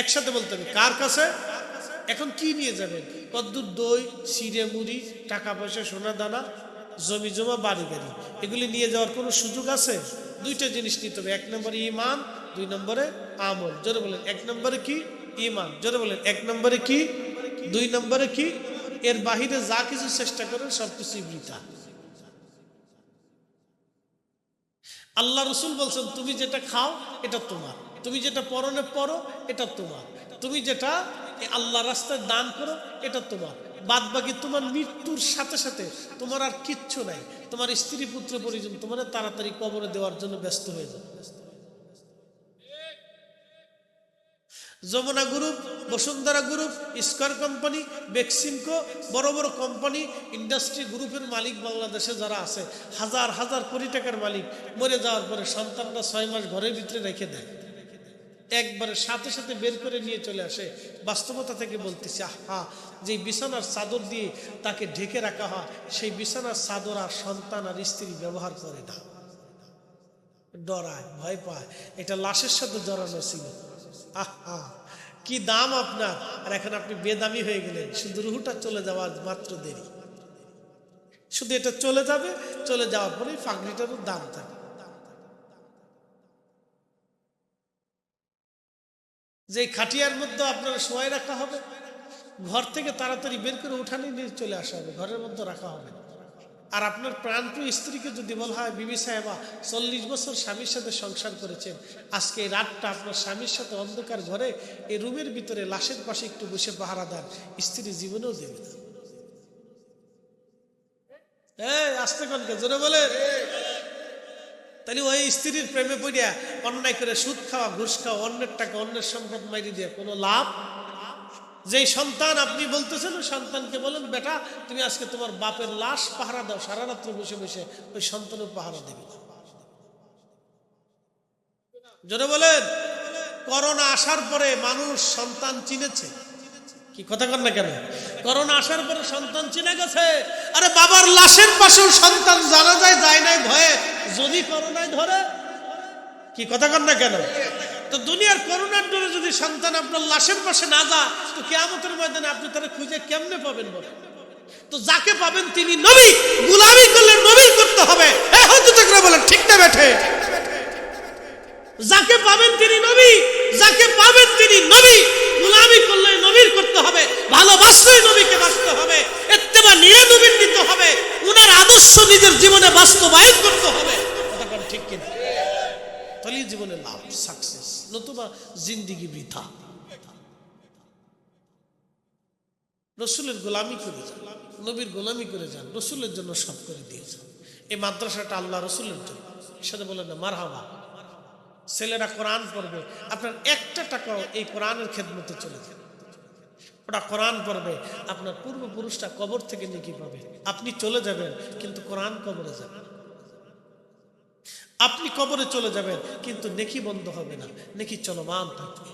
একসাথে বলতে হবে, কার কাছে? এখন কি নিয়ে যাবেন? কদ্দুর দই, চিড়ে মুড়ি, টাকা পয়সা, সোনা দানা, জমি জমা, বাড়ি গাড়ি, এগুলি নিয়ে যাওয়ার কোনো সুযোগ আছে? দুইটা জিনিস নিতে হবে, 1 নম্বরে ঈমান, 2 নম্বরে আমল। জোরে বলেন 1 নম্বরে কি? ঈমান। জোরে বলেন 1 নম্বরে কি? 2 নম্বরে কি? এর বাহিরে যা কিছু চেষ্টা করেন সবকিছুই বৃথা। আল্লাহ রসুল বলছেন, তুমি যেটা খাও এটা তোমার, তুমি যেটা পরনে পরো এটা তোমার, তুমি যেটা আল্লাহ রাস্তায় দান করো এটা তোমার, বাদ বাকি তোমার মৃত্যুর সাথে সাথে তোমার আর কিচ্ছু নাই। তোমার স্ত্রী পুত্র পরিজন তোমার তাড়াতাড়ি কবরে দেওয়ার জন্য ব্যস্ত হয়ে যাবে। Jamuna group, Bashundhara group, square company, Beximco, বড় বড় কোম্পানি, ইন্ডাস্ট্রি গ্রুপের মালিক বাংলাদেশে যারা আছে, হাজার হাজার কোটি টাকার মালিক, মরে যাওয়ার পরে সন্তানরা 6 মাস ঘরের ভিতরে রেখে দেয়, একবারে সাথে সাথে বের করে নিয়ে চলে আসে। বাস্তবতা থেকে বলতেছি, আহা, যে বিছানার চাদর দিয়ে তাকে ঢেকে রাখা হয়, সেই বিছানার চাদর আর সন্তান আর স্ত্রী ব্যবহার করে না, ডরায়, ভয় পায়। এটা লাশের সাথে জড়ানো ছিল। আহা, কি দাম আপনার, আর এখন আপনি বেদামি হয়ে গেলেন। শুধু রুহুটা চলে যাওয়ার মাত্র দেরি, শুধু এটা চলে যাবে, চলে যাওয়ার পরে ফাগড়িটারও দাম থাকে। যে খাটিয়ার মধ্যে আপনার শোয়াই রাখা হবে, ঘর থেকে তাড়াতাড়ি বের করে উঠানে নিয়ে চলে আসা হবে, ঘরের মধ্যে রাখা হবে। আর আপনার প্রাণপ্রিয় স্ত্রীকে যদি বলা হয়, বিবি সাহেবা 40 বছর স্বামীর সাথে সংসার করেছেন, আজকে এই রাতটা আপনার স্বামীর সাথে অন্ধকার ঘরে এই রুমের ভিতরে লাশের পাশে একটু বসে পাহারা দেন, স্ত্রী জীবনেও দেবে না। আসতে কনকে জোরে বলে। তাহলে ওই স্ত্রীর প্রেমে পড়িয়া অন্যায় করে সুদ খাওয়া, ঘুষ খাওয়া, অন্যের টাকা অন্যের সম্পদ মাইরি দিয়ে কোনো লাভ? যেই সন্তান আপনি বলতেছেন, ওই সন্তানকে বলেন, বেটা তুমি আজকে তোমার বাপের লাশ পাহারা দাও, সারা রাত্র বসে বসে ওই সন্তানের পাহারা দেবে। জোরে বলেন। করোনা আসার পরে মানুষ সন্তান চিনেছে, কি কথা কন না কেন? করোনা আসার পরে সন্তান চিনে গেছে। আরে বাবার লাশের পাশেও সন্তান জানা যায় নাই ভয়ে, যদি করোনায় ধরে, কি কথা কন না কেন? তো দুনিয়ার করোনার ডরে যদি সন্তান আপনার লাশের পাশে না যায়, তো কিয়ামতের ময়দানে আপনি তারা খুঁজে কেমনে পাবেন বলেন? তো যাকে পাবেন তিনি নবী, গোলামি করলে নবীর করতে হবে। বলেন ঠিক না বেঠে? যাকে পাবেন তিনি নবী, যাকে পাবেন তিনি নবী, গোলামি করলে নবীর করতে হবে, ভালোবাসলে নবীকে বাঁচতে হবে, ইত্তেবা নিয়ে নবীর নিতে হবে, উনার আদর্শ নিজের জীবনে বাস্তবায়ন করতে হবে। কথা ঠিক কিনা? তাহলে জীবনে লাভ, সাকসেস, নতুবা জিন্দিগি বৃথা। রসুলের গোলামি করে যান, নবীর গোলামি করে যান, রসুলের জন্য সব করে দিয়ে যান। এই মাদ্রাসাটা আল্লাহ রসুলের জন্য, সাথে বলেন না মারহাবা। ছেলেরা কোরআন পড়বে, আপনার একটা টাকাও এই কোরআনের খেদমতে চলে যাবে। ওটা কোরআন পড়বে, আপনার পূর্বপুরুষরা কবর থেকে নেকি পাবে। আপনি চলে যাবেন কিন্তু কোরআন কবরে যাবে। আপনি কবরে চলে যাবেন কিন্তু নেকি বন্ধ হবে না, নেকি চলমান থাকবে,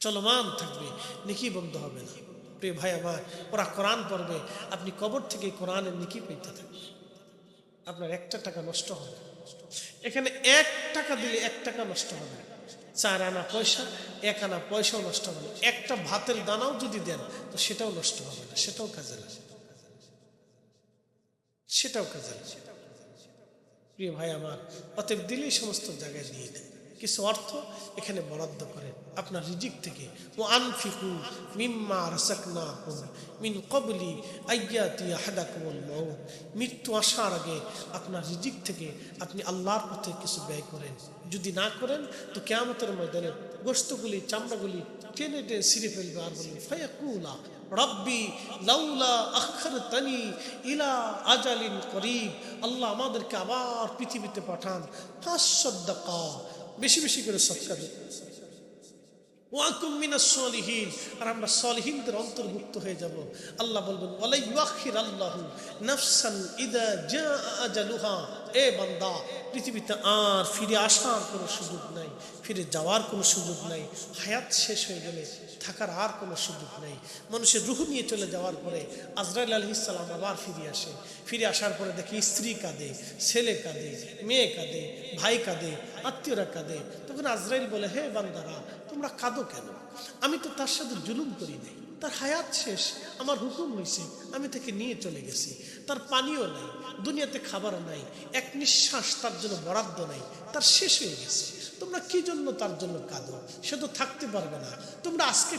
চলমান থাকবে, নেকি বন্ধ হবে না। প্রিয় ভাই আমার, ওরা কোরআন পড়বে, আপনি কবর থেকে কোরআনের নেকি পেতে থাকবে, আপনার একটা টাকা নষ্ট হবে। এখানে 1 টাকা দিলে 1 টাকা নষ্ট হবে, 4 আনা পয়সা, 1 আনা পয়সাও নষ্ট হবে না। একটা ভাতের দানাও যদি দেন তো সেটাও নষ্ট হবে না, সেটাও কাজে লাগে, সেটাও কাজে লাগে। প্রিয় ভাই আমার, অতএব দিলেই সমস্ত জায়গায় দিয়ে দেন। কিছু অর্থ এখানে বরাদ্দ করেন আপনার রিজিক থেকে। ও আনফিকু মিম্মা রাযাকনাকুম মিন ক্বাবলি আইয়াতি আহাদাকুমুল মাউত, মৃত্যু আসার আগে আপনার রিজিক থেকে আপনি আল্লাহর পথে কিছু ব্যয় করেন। যদি না করেন তো কিয়ামতের ময়দানে গোশতগুলি, চামড়াগুলি টেনে টেনে ছিঁড়ে ফেলবে আর বলবে ফায়াকুলা রব্বি লাউলা আখরতানি ইলা আজালিন করিব, আল্লাহ আমাদেরকে আবার পৃথিবীতে পাঠান, ফাসাদ্দাকা, বেশি বেশি করে সদকা দিন, ওয়াকুম মিনাস সলিহিন, আর আমরা সলিহিনদের অন্তর্ভুক্ত হয়ে যাব। আল্লাহ বলবেন ওয়ালা ইউআখির আল্লাহু নাফসান ইদা জাআ আজালুহা, এ বান্দা পৃথিবীতে আর ফিরে আসার কোনো সুযোগ নাই, ফিরে যাওয়ার কোনো সুযোগ নাই। হায়াত শেষ হয়ে গেলে থাকার আর কোনো সুযোগ নেই। মানুষের রুহ নিয়ে চলে যাওয়ার পরে আজরাইল আলাইহিস সালাম আবার ফিরে আসে। ফিরে আসার পরে দেখি স্ত্রী কাঁদে, ছেলে কাঁদে, মেয়ে কাঁদে, ভাই কাঁদে, আত্মীয়রা কাঁদে। তখন আজরাইল বলে, হে বান্দারা তোমরা কাঁদো কেন? আমি তো তার সাথে জুলুম করি নাই, তার হায়াত শেষ, আমার হুকুম হয়েছে, আমি তাকে নিয়ে চলে গেছি। তার পানিও নাই, দুনিয়াতে খাবার নাই, এক নিঃশ্বাস তার জন্য বরাদ্দ নাই, তার শেষ হয়ে গেছে। তোমরা কি জন্য তার জন্য কাঁদো? সে তো থাকতে পারবে না। তোমরা আজকে